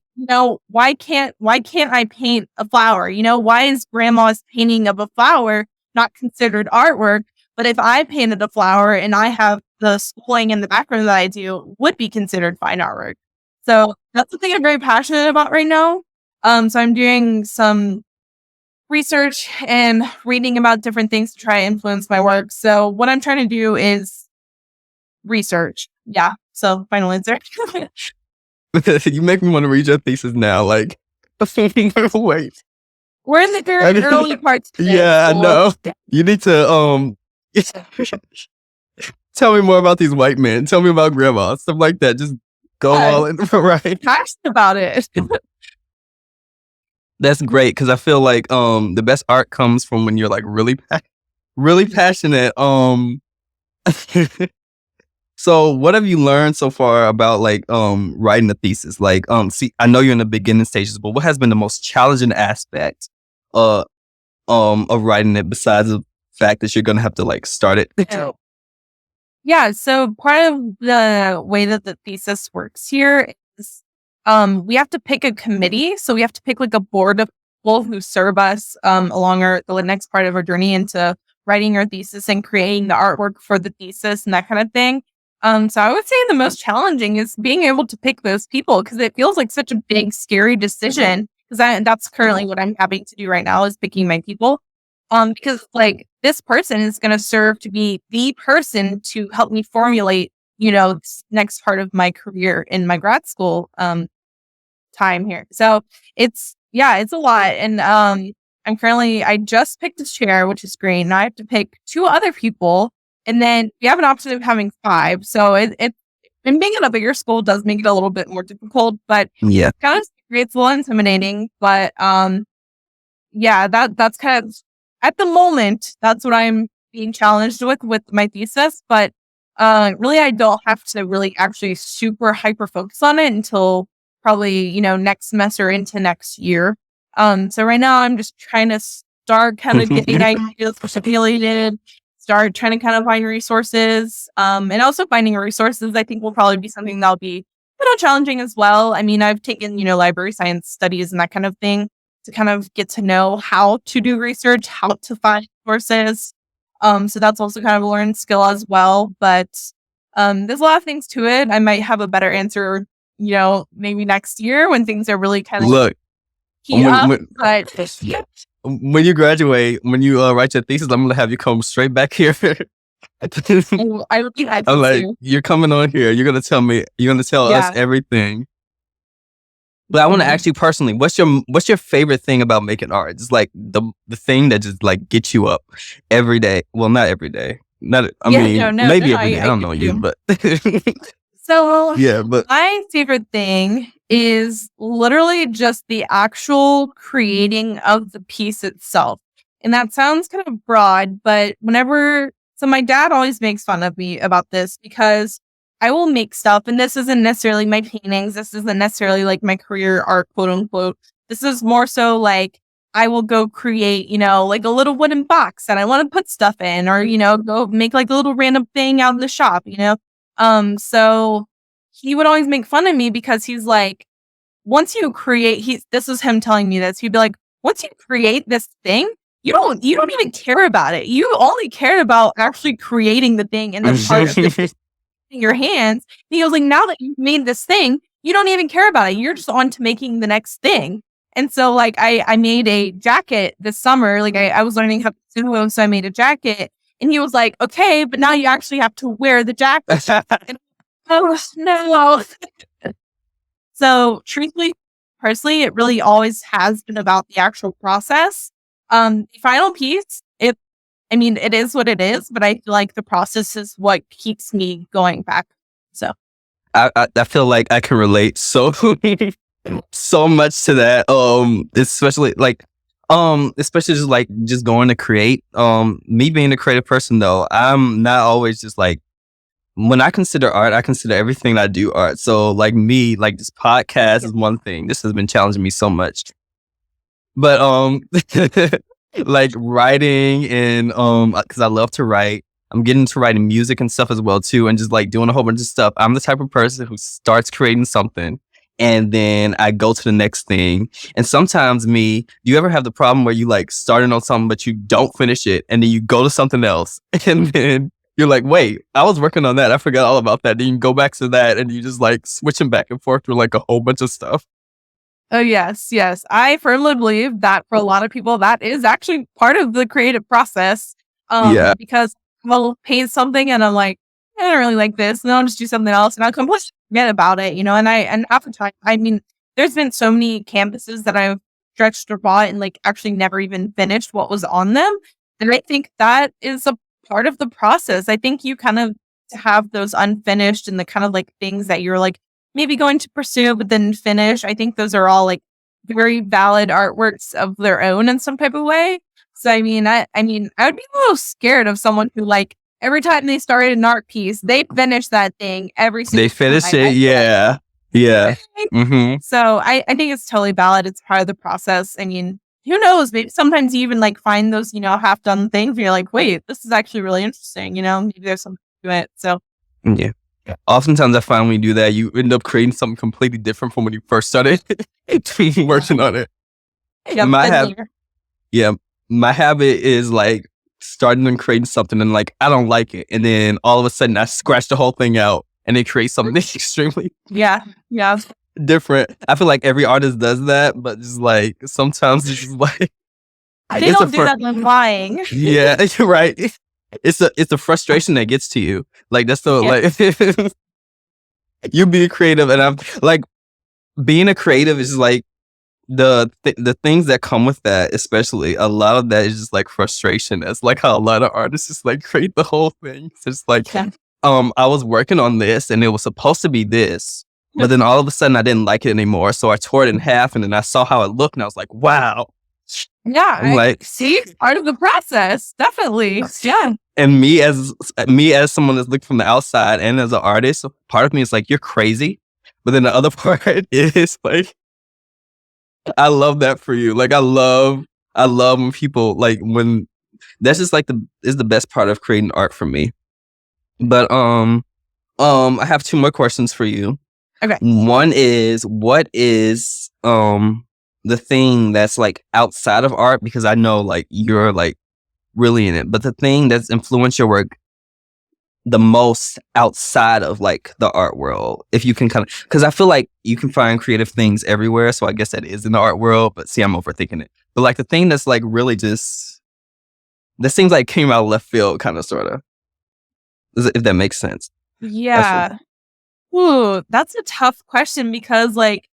why can't I paint a flower? Why is grandma's painting of a flower not considered artwork? But if I painted a flower and I have the schooling in the background that I do, would be considered fine artwork. So that's the thing I'm very passionate about right now. So I'm doing some research and reading about different things to try to influence my work. So what I'm trying to do is research. Yeah. So final answer. You make me want to read your thesis now. Like, wait. We're in the very early parts. Yeah, I know. You need to tell me more about these white men. Tell me about grandma, stuff like that. Just go all in, right? Passionate about it. That's great because I feel like the best art comes from when you're like really passionate. So what have you learned so far about like writing a thesis? Like see, I know you're in the beginning stages, but what has been the most challenging aspect of writing it besides the fact that you're gonna have to like start it? Yeah, so part of the way that the thesis works here is we have to pick a committee. So we have to pick like a board of people who serve us along the next part of our journey into writing our thesis and creating the artwork for the thesis and that kind of thing. So I would say the most challenging is being able to pick those people because it feels like such a big, scary decision. Because that's currently what I'm having to do right now is picking my people. Because like this person is going to serve to be the person to help me formulate, this next part of my career in my grad school time here. So it's a lot. And I just picked a chair, which is great. Now I have to pick 2 other people. And then we have an option of having 5. So and being at a bigger school does make it a little bit more difficult, but yeah, kind of it's a little intimidating. But that's kind of at the moment, that's what I'm being challenged with my thesis. But really, I don't have to really actually super hyper focus on it until probably, next semester into next year. So right now I'm just trying to start kind of getting ideas formulated, start trying to kind of find resources. And also finding resources, I think will probably be something that'll be challenging as well. I mean, I've taken, library science studies and that kind of thing to kind of get to know how to do research, how to find sources. So that's also kind of a learned skill as well. But there's a lot of things to it. I might have a better answer, maybe next year when things are really kind of when you graduate, when you write your thesis, I'm gonna have you come straight back here. I would be happy I'm like, to. you're coming on here. You're gonna tell us everything. But I want to ask you personally, what's your favorite thing about making art? It's like the thing that just like gets you up every day. Well, not every day. Maybe every day. I don't know you, but so yeah. But my favorite thing is literally just the actual creating of the piece itself. And that sounds kind of broad, but so my dad always makes fun of me about this because I will make stuff, and this isn't necessarily my paintings. This isn't necessarily like my career art, quote unquote. This is more so like I will go create, like a little wooden box that I want to put stuff in, or, go make like a little random thing out in the shop, So he would always make fun of me because he's like, once you create, this is him telling me this. He'd be like, once you create this thing, you don't even care about it. You only care about actually creating the thing and the part of it in your hands. And he goes like, now that you've made this thing, you don't even care about it. You're just on to making the next thing. And so like I made a jacket this summer. Like I was learning how to sew, so I made a jacket. And he was like, okay, but now you actually have to wear the jacket. And, oh no. So truthfully, personally, it really always has been about the actual process. The final piece, it is what it is, but I feel like the process is what keeps me going back. So I feel like I can relate so much to that. Especially just like just going to create. Me being a creative person though, I'm not always just like, when I consider art, I consider everything I do art. So like me, like this podcast is one thing. This has been challenging me so much. But like writing and because I love to write. I'm getting into writing music and stuff as well too, and just like doing a whole bunch of stuff. I'm the type of person who starts creating something and then I go to the next thing. And sometimes do you ever have the problem where you like starting on something but you don't finish it and then you go to something else and then you're like, wait, I was working on that. I forgot all about that. Then you can go back to that and you just like switching back and forth through like a whole bunch of stuff. Oh, yes. Yes. I firmly believe that for a lot of people, that is actually part of the creative process. Yeah. Because I'll paint something and I'm like, I don't really like this. And then I'll just do something else and I'll completely forget about it, you know? And half the time, I mean, there's been so many canvases that I've stretched or bought and like actually never even finished what was on them. And I think that is a part of the process. I think you kind of have those unfinished and the kind of like things that you're like, maybe going to pursue, but then finish. I think those are all like very valid artworks of their own in some type of way. So I mean, I would be a little scared of someone who like every time they started an art piece, they finish that thing every single They finish time. it, yeah. Yeah. Mm-hmm. So I think it's totally valid. It's part of the process. I mean, who knows? Maybe sometimes you even like find those, half done things and you're like, wait, this is actually really interesting. Maybe there's something to it. So yeah. Oftentimes I find when you do that, you end up creating something completely different from when you first started working on it. My habit is like starting and creating something and like I don't like it, and then all of a sudden I scratch the whole thing out and then create something extremely different. I feel like every artist does that, but just like sometimes it's just like they don't do that when lying. Yeah, you're right. It's the frustration that gets to you. Like that's the like you be creative, and I'm like being a creative is like the things that come with that. Especially a lot of that is just like frustration. That's like how a lot of artists just like create the whole thing. It's just like I was working on this and it was supposed to be this, but then all of a sudden I didn't like it anymore. So I tore it in half, and then I saw how it looked, and I was like, wow. Yeah, like see, part of the process, definitely. Yeah. And me as someone that's looking from the outside and as an artist, part of me is like, you're crazy. But then the other part is like, I love that for you. Like I love when people like when that's just like is the best part of creating art for me. But I have two more questions for you. Okay. One is, what is the thing that's like outside of art, because I know like you're like really in it, but the thing that's influenced your work the most outside of like the art world, if you can kind of, because I feel like you can find creative things everywhere, so I guess that is in the art world, but see, I'm overthinking it. But like the thing that's like really just, that seems like came out of left field, kind of, sort of, if that makes sense. Yeah. Ooh, that's a tough question because like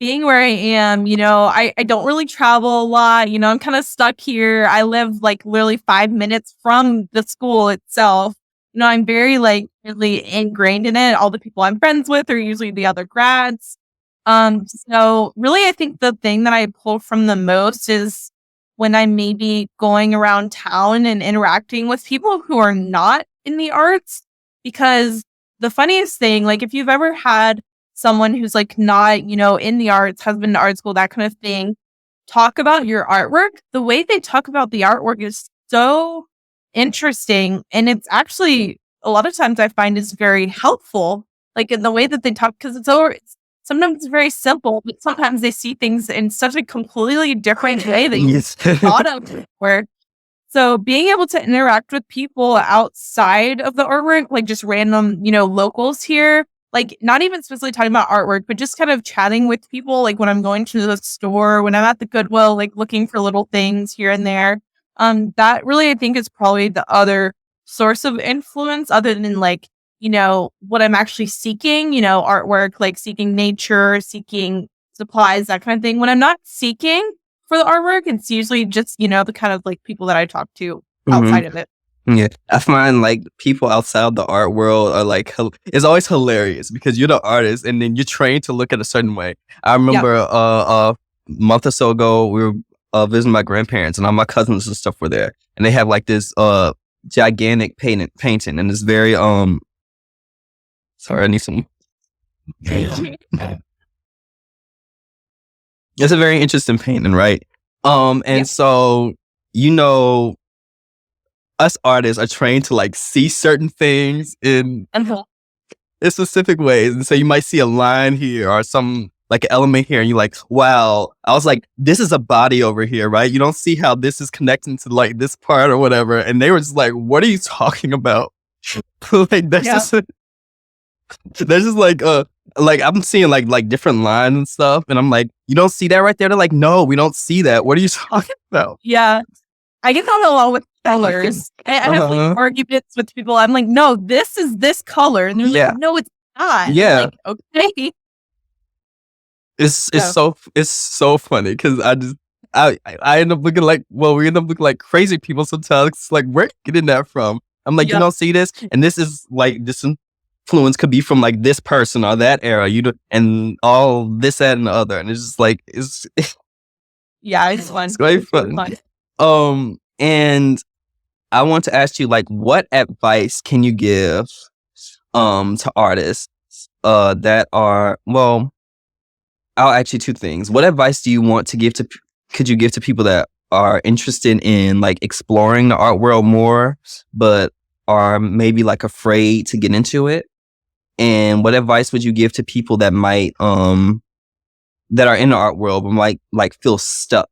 being where I am, I don't really travel a lot. I'm kind of stuck here. I live like literally 5 minutes from the school itself. I'm very like really ingrained in it. All the people I'm friends with are usually the other grads. So really, I think the thing that I pull from the most is when I'm maybe going around town and interacting with people who are not in the arts. Because the funniest thing, like if you've ever had someone who's like not, in the arts, has been to art school, that kind of thing, talk about your artwork, the way they talk about the artwork is so interesting. And it's actually, a lot of times I find is very helpful, like in the way that they talk, because sometimes it's very simple, but sometimes they see things in such a completely different way that you thought of before. So being able to interact with people outside of the artwork, like just random, locals here, like not even specifically talking about artwork, but just kind of chatting with people, like when I'm going to the store, when I'm at the Goodwill, like looking for little things here and there. That really, I think, is probably the other source of influence other than like, what I'm actually seeking, artwork, like seeking nature, seeking supplies, that kind of thing. When I'm not seeking for the artwork, it's usually just, the kind of like people that I talk to outside of it. Yeah, I find like people outside the art world are like, it's always hilarious because you're the artist and then you're trained to look at a certain way. I remember a month or so ago, we were visiting my grandparents and all my cousins and stuff were there. And they have like this gigantic painting and it's very, sorry, I need some. It's a very interesting painting, right? So, us artists are trained to like see certain things in Uh-huh. specific ways. And so you might see a line here or some like an element here, and you're like, wow. I was like, this is a body over here, right? You don't see how this is connecting to like this part or whatever. And they were just like, what are you talking about? Like that's Yeah. just there's just like I'm seeing like different lines and stuff, and I'm like, you don't see that right there? They're like, no, we don't see that. What are you talking about? Yeah. I get that a lot with colors. I have like arguments with people. I'm like, no, this is this color. And they're like, no, it's not. Yeah. I'm like, okay. It's so funny because I end up looking like, well, we end up looking like crazy people sometimes. It's like, where are you getting that from? I'm like, you don't see this? And this is like, this influence could be from like this person or that era, and all this, that, and the other. And it's just like, it's fun. It's quite fun. And I want to ask you, like, what advice can you give to artists that are, well, I'll ask you two things. What advice do you want to give could you give to people that are interested in like exploring the art world more, but are maybe like afraid to get into it? And what advice would you give to people that might that are in the art world but might like feel stuck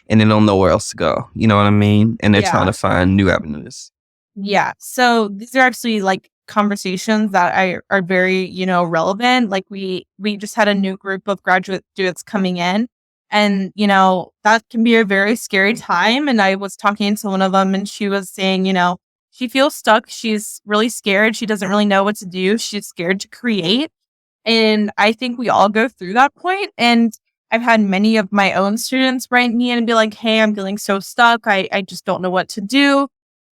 and they don't know where else to go? You know what I mean? And they're trying to find new avenues. Yeah. So these are actually like conversations that are very, relevant. Like we just had a new group of graduate students coming in, and, that can be a very scary time. And I was talking to one of them, and she was saying, she feels stuck. She's really scared. She doesn't really know what to do. She's scared to create. And I think we all go through that point. And I've had many of my own students write me in and be like, hey, I'm feeling so stuck. I just don't know what to do.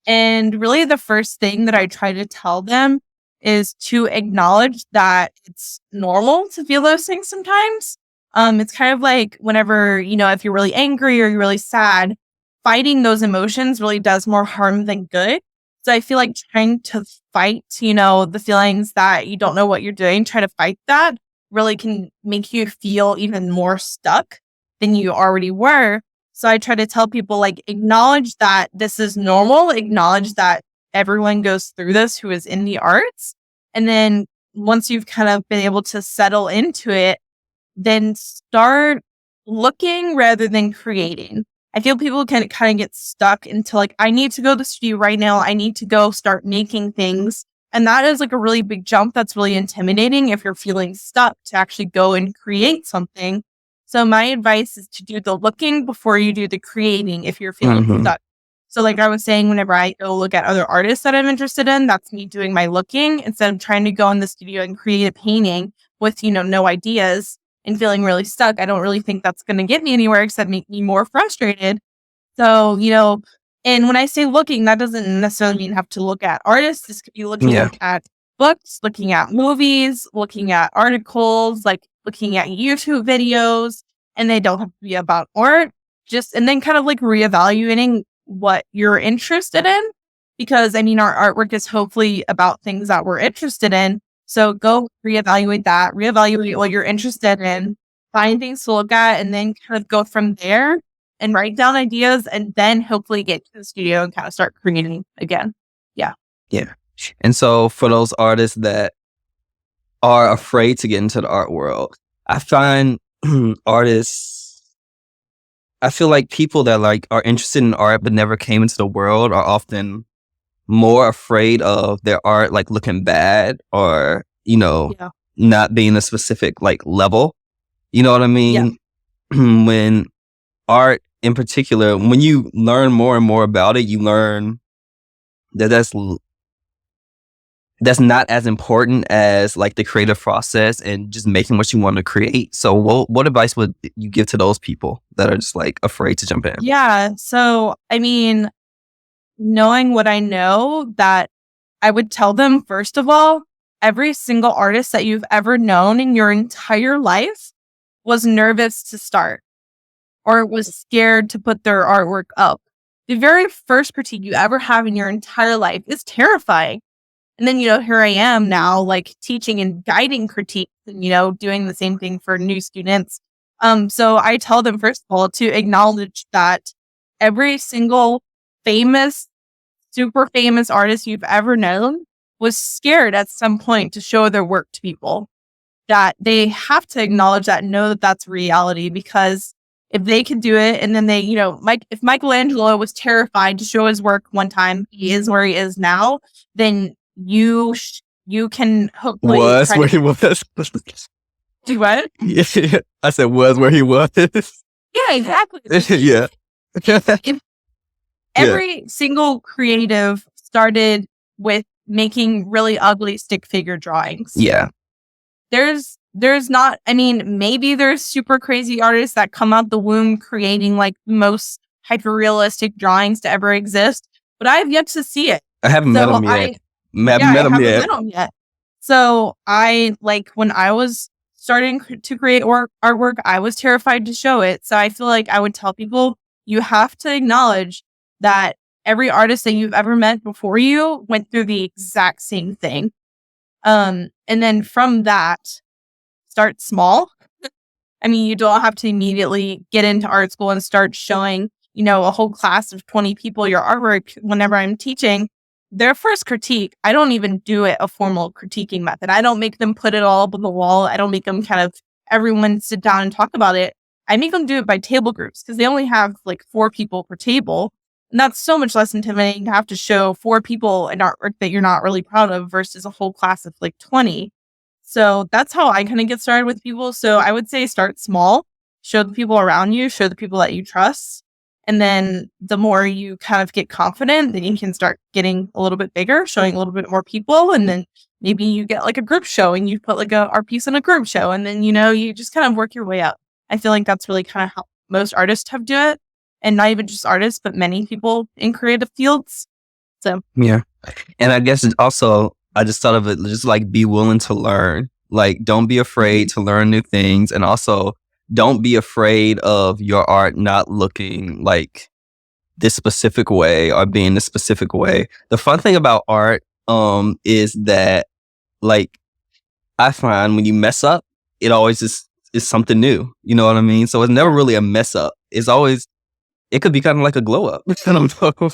And really the first thing that I try to tell them is to acknowledge that it's normal to feel those things sometimes. It's kind of like whenever, if you're really angry or you're really sad, fighting those emotions really does more harm than good. So I feel like trying to fight, the feelings that you don't know what you're doing, try to fight that really can make you feel even more stuck than you already were. So I try to tell people, like, acknowledge that this is normal, acknowledge that everyone goes through this who is in the arts. And then once you've kind of been able to settle into it, then start looking rather than creating. I feel people can kind of get stuck into like, I need to go to the studio right now. I need to go start making things. And that is like a really big jump. That's really intimidating if you're feeling stuck to actually go and create something. So my advice is to do the looking before you do the creating if you're feeling stuck. So like I was saying, whenever I go look at other artists that I'm interested in, that's me doing my looking instead of trying to go in the studio and create a painting with, no ideas and feeling really stuck. I don't really think that's going to get me anywhere except make me more frustrated. So, and when I say looking, that doesn't necessarily mean have to look at artists. This could be looking at books, looking at movies, looking at articles, like looking at YouTube videos, and they don't have to be about art. And then kind of like reevaluating what you're interested in, because our artwork is hopefully about things that we're interested in. So go reevaluate what you're interested in, find things to look at, and then kind of go from there and write down ideas, and then hopefully get to the studio and kind of start creating again. Yeah. And so for those artists that are afraid to get into the art world, I find I feel like people that like are interested in art but never came into the world are often more afraid of their art like looking bad or, not being a specific like level. You know what I mean? Yeah. When art in particular, when you learn more and more about it, you learn that that's not as important as like the creative process and just making what you want to create. So what advice would you give to those people that are just like afraid to jump in? Yeah. So, knowing what I know, that I would tell them, first of all, every single artist that you've ever known in your entire life was nervous to start or was scared to put their artwork up. The very first critique you ever have in your entire life is terrifying. And then, here I am now, like teaching and guiding critiques and, doing the same thing for new students. So I tell them, first of all, to acknowledge that every single famous super famous artist you've ever known was scared at some point to show their work to people. That they have to acknowledge that, know that that's reality, because if they could do it, and then they, if Michelangelo was terrified to show his work one time, he is where he is now, then you can hopefully was where he was. Do what? Yeah, I said was where he was. Yeah, exactly. Yeah. If every single creative started with making really ugly stick figure drawings. Yeah. There's not, maybe there's super crazy artists that come out the womb creating like the most hyper-realistic drawings to ever exist, but I have yet to see it. I haven't met them yet. I haven't met them yet. So when I was starting to create artwork, I was terrified to show it. So I feel like I would tell people, you have to acknowledge that every artist that you've ever met before you went through the exact same thing. And then from that, start small. You don't have to immediately get into art school and start showing, a whole class of 20 people your artwork. Whenever I'm teaching, their first critique, I don't even do it a formal critiquing method. I don't make them put it all up on the wall. I don't make them everyone sit down and talk about it. I make them do it by table groups, because they only have 4 people per table. And that's so much less intimidating to have to show 4 people an artwork that you're not really proud of versus a whole class of 20. So that's how I kind of get started with people. So I would say start small, show the people around you, show the people that you trust. And then the more you kind of get confident, then you can start getting a little bit bigger, showing a little bit more people. And then maybe you get a group show and you put a art piece in a group show. And then, you just kind of work your way up. I feel like that's really kind of how most artists have do it. And not even just artists, but many people in creative fields. So yeah. And I guess also, I just thought of it just be willing to learn. Don't be afraid to learn new things. And also, don't be afraid of your art not looking like this specific way or being this specific way. The fun thing about art is that I find when you mess up, it always is something new. You know what I mean? So it's never really a mess up. It's always, it could be kind of like a glow up. I don't know.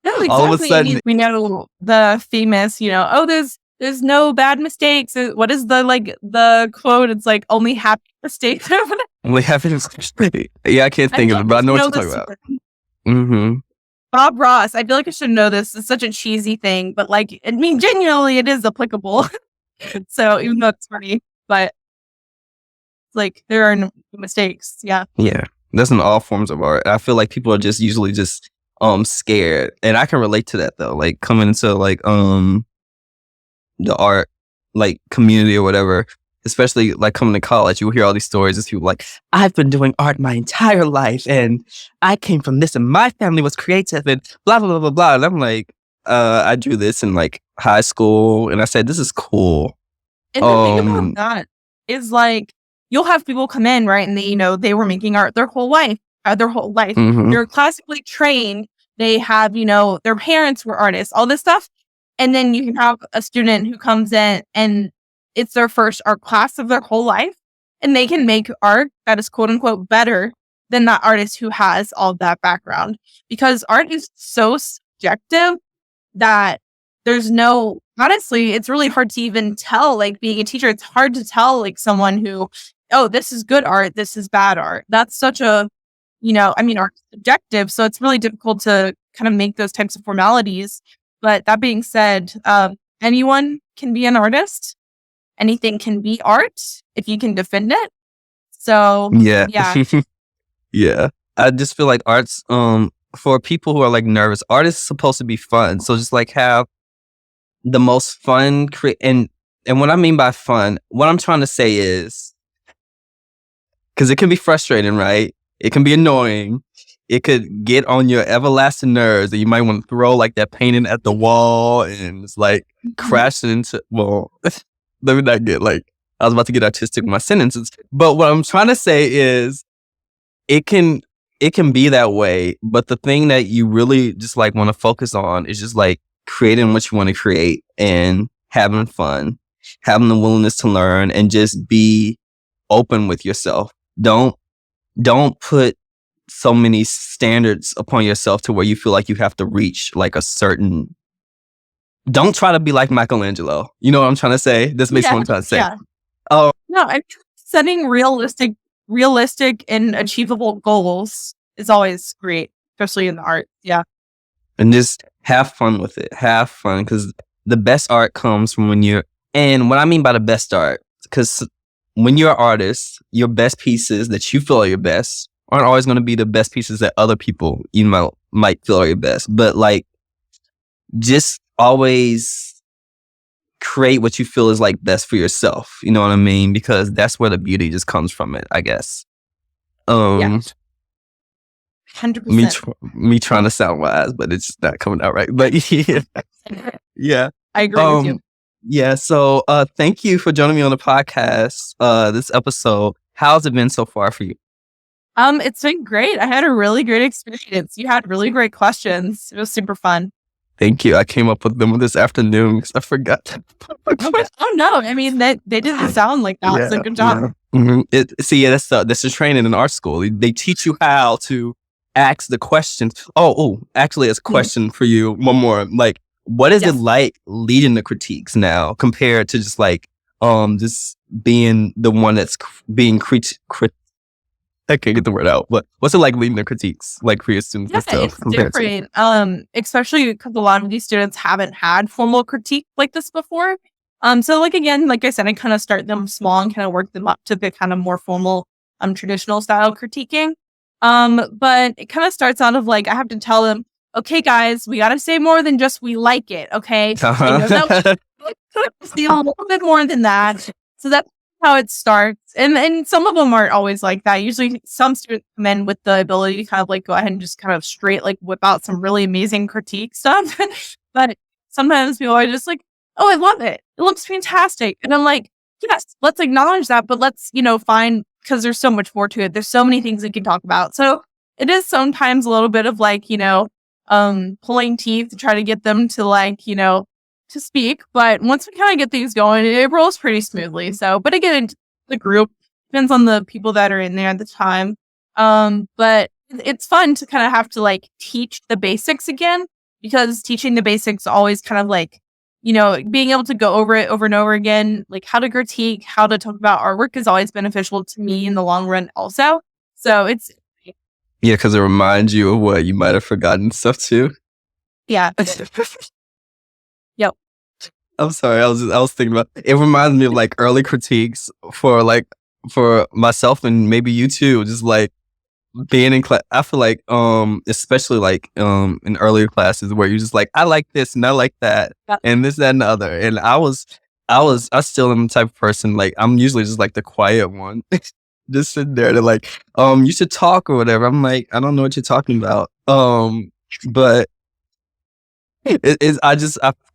No, exactly. All of a sudden, we know the famous, there's no bad mistakes. What is the quote? It's only happy mistakes. Only happy mistakes. Yeah, I can't think of it, but I know what you're talking about. Mm-hmm. Bob Ross. I feel like I should know this. It's such a cheesy thing, but genuinely, it is applicable. So even though it's funny, but there are no mistakes. Yeah. Yeah. That's in all forms of art. I feel like people are just usually just scared, and I can relate to that though. Coming into the art community or whatever, especially coming to college, you will hear all these stories of people I've been doing art my entire life, and I came from this, and my family was creative, and blah blah blah blah blah. And I'm I drew this in high school, and I said this is cool. And the thing about that is you'll have people come in, right? And they were making art their whole life. Mm-hmm. They're classically trained. They have, their parents were artists, all this stuff. And then you can have a student who comes in and it's their first art class of their whole life. And they can make art that is quote unquote better than that artist who has all that background. Because art is so subjective that honestly, it's really hard to even tell, being a teacher, it's hard to tell someone who, oh, this is good art, this is bad art. That's such a, art's subjective. So it's really difficult to kind of make those types of formalities. But that being said, anyone can be an artist. Anything can be art if you can defend it. So yeah. Yeah. I just feel like art's for people who are nervous, art is supposed to be fun. So just have the most fun and what I mean by fun, what I'm trying to say is, because it can be frustrating, right? It can be annoying. It could get on your everlasting nerves, and you might want to throw that painting at the wall, and it's crashing into. Well, let me not get I was about to get artistic with my sentences, but what I'm trying to say is, it can be that way. But the thing that you really just want to focus on is just creating what you want to create and having fun, having the willingness to learn, and just be open with yourself. Don't put so many standards upon yourself to where you feel like you have to reach like a certain. Don't try to be like Michelangelo. You know what I'm trying to say? This makes what I'm trying to say. Yeah. Oh No, I'm setting realistic and achievable goals is always great, especially in the art. Yeah. And just have fun with it. Have fun, because the best art comes from when you're. And what I mean by the best art, because when you're an artist, your best pieces that you feel are your best aren't always going to be the best pieces that other people you might feel are your best. But like, just always create what you feel is like best for yourself. You know what I mean? Because that's where the beauty just comes from it, I guess. 100%. Me trying to sound wise, but it's not coming out right. But yeah. I agree with you. Yeah. So thank you for joining me on the podcast. This episode. How's it been so far for you? It's been great. I had a really great experience. You had really great questions. It was super fun. Thank you. I came up with them this afternoon because I forgot. Oh no! I mean, they didn't sound like that. Yeah, So good job. Yeah. Mm-hmm. That's the training in art school. They teach you how to ask the questions. Actually, it's a question for you. One more. Like, what is it like leading the critiques now compared to just like just being the one that's being I can't get the word out, but what's it like leading the critiques, like for your students and stuff? It's different. Especially because a lot of these students haven't had formal critique like this before. So like again, like I said, I kind of start them small and kind of work them up to the kind of more formal, traditional style critiquing. But it kind of starts out of like I have to tell them, okay, guys, we got to say more than just we like it. Okay, I know that we a little bit more than that. So that's how it starts. And some of them aren't always like that. Usually some students come in with the ability to kind of like go ahead and just kind of straight like whip out some really amazing critique stuff. But sometimes people are just like, oh, I love it. It looks fantastic. And I'm like, yes, let's acknowledge that, but let's, find, because there's so much more to it. There's so many things we can talk about. So it is sometimes a little bit of like, pulling teeth to try to get them to like, to speak. But once we kind of get things going, it rolls pretty smoothly. So, but again, the group depends on the people that are in there at the time. But it's fun to kind of have to like teach the basics again, because teaching the basics always kind of like, being able to go over it over and over again, like how to critique, how to talk about artwork is always beneficial to me in the long run also. So it's. Yeah, because it reminds you of what you might have forgotten stuff too. Yeah. Yep. I'm sorry. I was thinking about it. Reminds me of like early critiques for myself and maybe you too. Just like being in class. I feel like especially like in earlier classes where you're just like, I like this and I like that and this, that, and the other. And I still am the type of person, like I'm usually just like the quiet one. Just sitting there to like, you should talk or whatever. I'm like, I don't know what you're talking about. But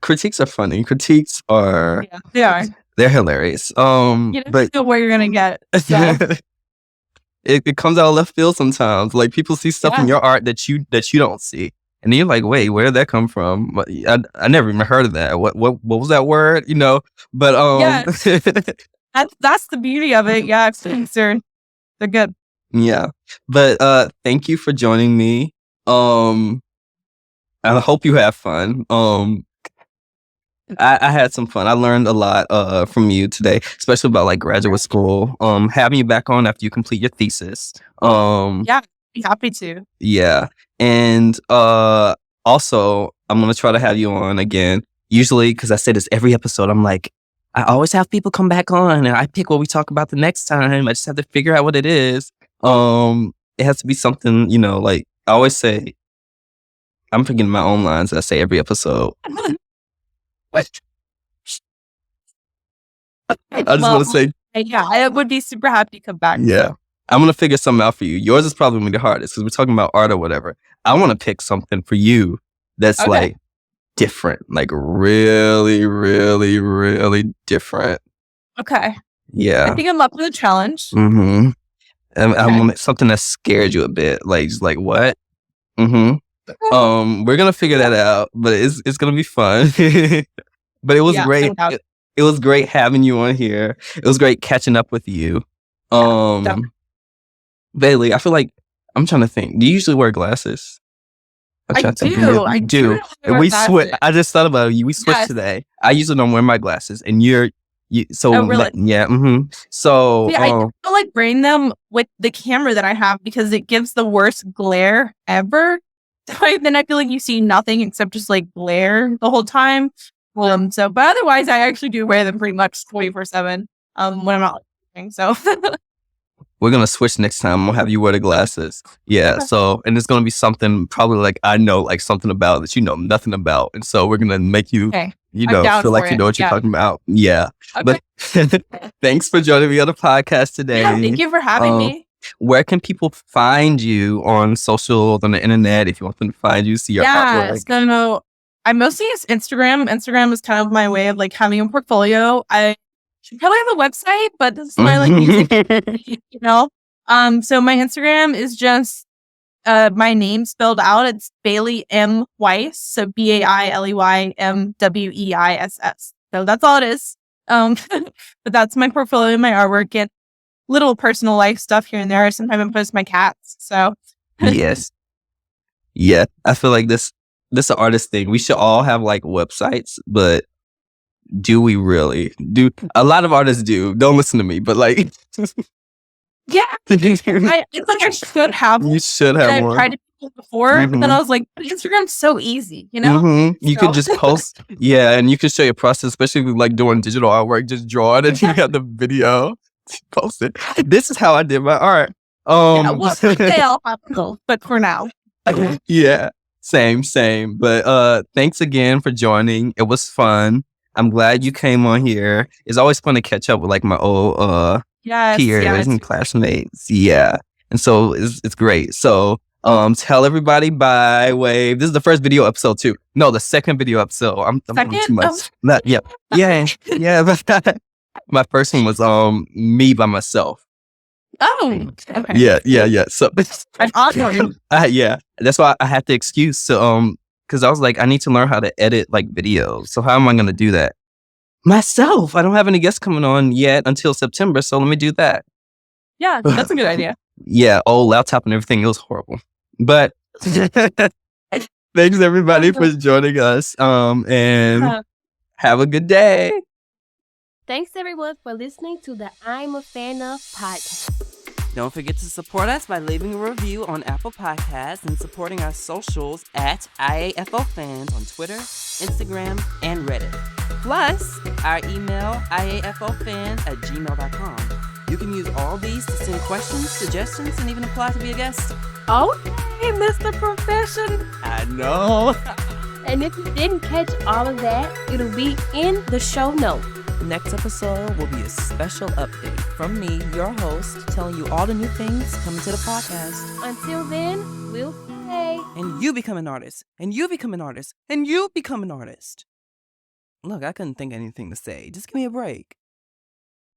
critiques are funny. Critiques are, they are. They're hilarious. But know where you're gonna get. So. it comes out of left field sometimes. Like people see stuff in your art that you don't see, and then you're like, wait, where did that come from? But I never even heard of that. What was that word? But that's the beauty of it. Yeah, they're good. Yeah, but thank you for joining me. I hope you have fun. I had some fun. I learned a lot from you today, especially about like graduate school. Having you back on after you complete your thesis. Yeah, be happy to. Yeah, and also I'm gonna try to have you on again. Usually, because I say this every episode, I'm like, I always have people come back on, and I pick what we talk about the next time. I just have to figure out what it is. It has to be something, like I always say. I'm forgetting my own lines that I say every episode. What? I just want to say. Yeah, I would be super happy to come back. Yeah. I'm going to figure something out for you. Yours is probably going to be the hardest because we're talking about art or whatever. I want to pick something for you that's like different, like really, really, really different. Okay. Yeah. I think I'm up for the challenge. Mm-hmm. And I want something that scared you a bit. Like, just like, what? Mm-hmm. We're gonna figure that out, but it's gonna be fun. But it was great. It was great having you on here. It was great catching up with you. Bailey, I feel like I'm trying to think. Do you usually wear glasses? I do. I do. And we switch. I just thought about you. We switched today. I usually don't wear my glasses, and so oh, really? Yeah. Mm-hmm. So I don't like wearing them with the camera that I have because it gives the worst glare ever. So then I feel like you see nothing except just like glare the whole time. But otherwise, I actually do wear them pretty much 24/7. When I'm not looking. So we're gonna switch next time. We'll have you wear the glasses. Yeah. Okay. So, and it's gonna be something probably like I know like something about that you know nothing about, and so we're gonna make you feel like you know what you're talking about. Yeah. Okay. But thanks for joining me on the podcast today. Yeah, thank you for having me. Where can people find you on social, on the internet, if you want them to find you, see your artwork? So I mostly use Instagram. Instagram is kind of my way of like having a portfolio. I should probably have a website, but this is my like music, So my Instagram is just my name spelled out. It's Bailey M. Weiss. So BAILEYMWEISS. So that's all it is. But that's my portfolio, my artwork, and little personal life stuff here and there. Sometimes I post my cats. So yes. Yeah. I feel like this is an artist thing. We should all have like websites, but do we really? A lot of artists do. Don't listen to me, but like yeah. It's like I should have one. You should have one. I've tried it before, but then I was like, Instagram's so easy, you know? Mm-hmm. You could just post, and you could show your process, especially with like doing digital artwork, just draw it and you have the video. Post it. This is how I did my art. But for now. Yeah. Same. But thanks again for joining. It was fun. I'm glad you came on here. It's always fun to catch up with like my old peers and classmates. Yeah. And so it's great. So tell everybody bye, wave. This is the first video episode too. No, the second video episode. I'm doing too much. Yeah. My first one was me by myself. Oh, okay. Yeah. So I'm awesome. yeah, that's why I had the excuse to because I was like, I need to learn how to edit like videos. So how am I gonna do that myself? I don't have any guests coming on yet until September, so let me do that. Yeah, that's a good idea. Yeah, old laptop and everything. It was horrible, but thanks everybody for joining us. And have a good day. Thanks everyone for listening to the I'm a Fan of podcast. Don't forget to support us by leaving a review on Apple Podcasts and supporting our socials at IAFO Fans on Twitter, Instagram, and Reddit. Plus, our email, iafofans@gmail.com. You can use all these to send questions, suggestions, and even apply to be a guest. Okay, Mr. Profession. I know. And if you didn't catch all of that, it'll be in the show notes. Next episode will be a special update from me, your host, telling you all the new things coming to the podcast. Until then, we'll say... And you become an artist. And you become an artist. And you become an artist. Look, I couldn't think of anything to say. Just give me a break.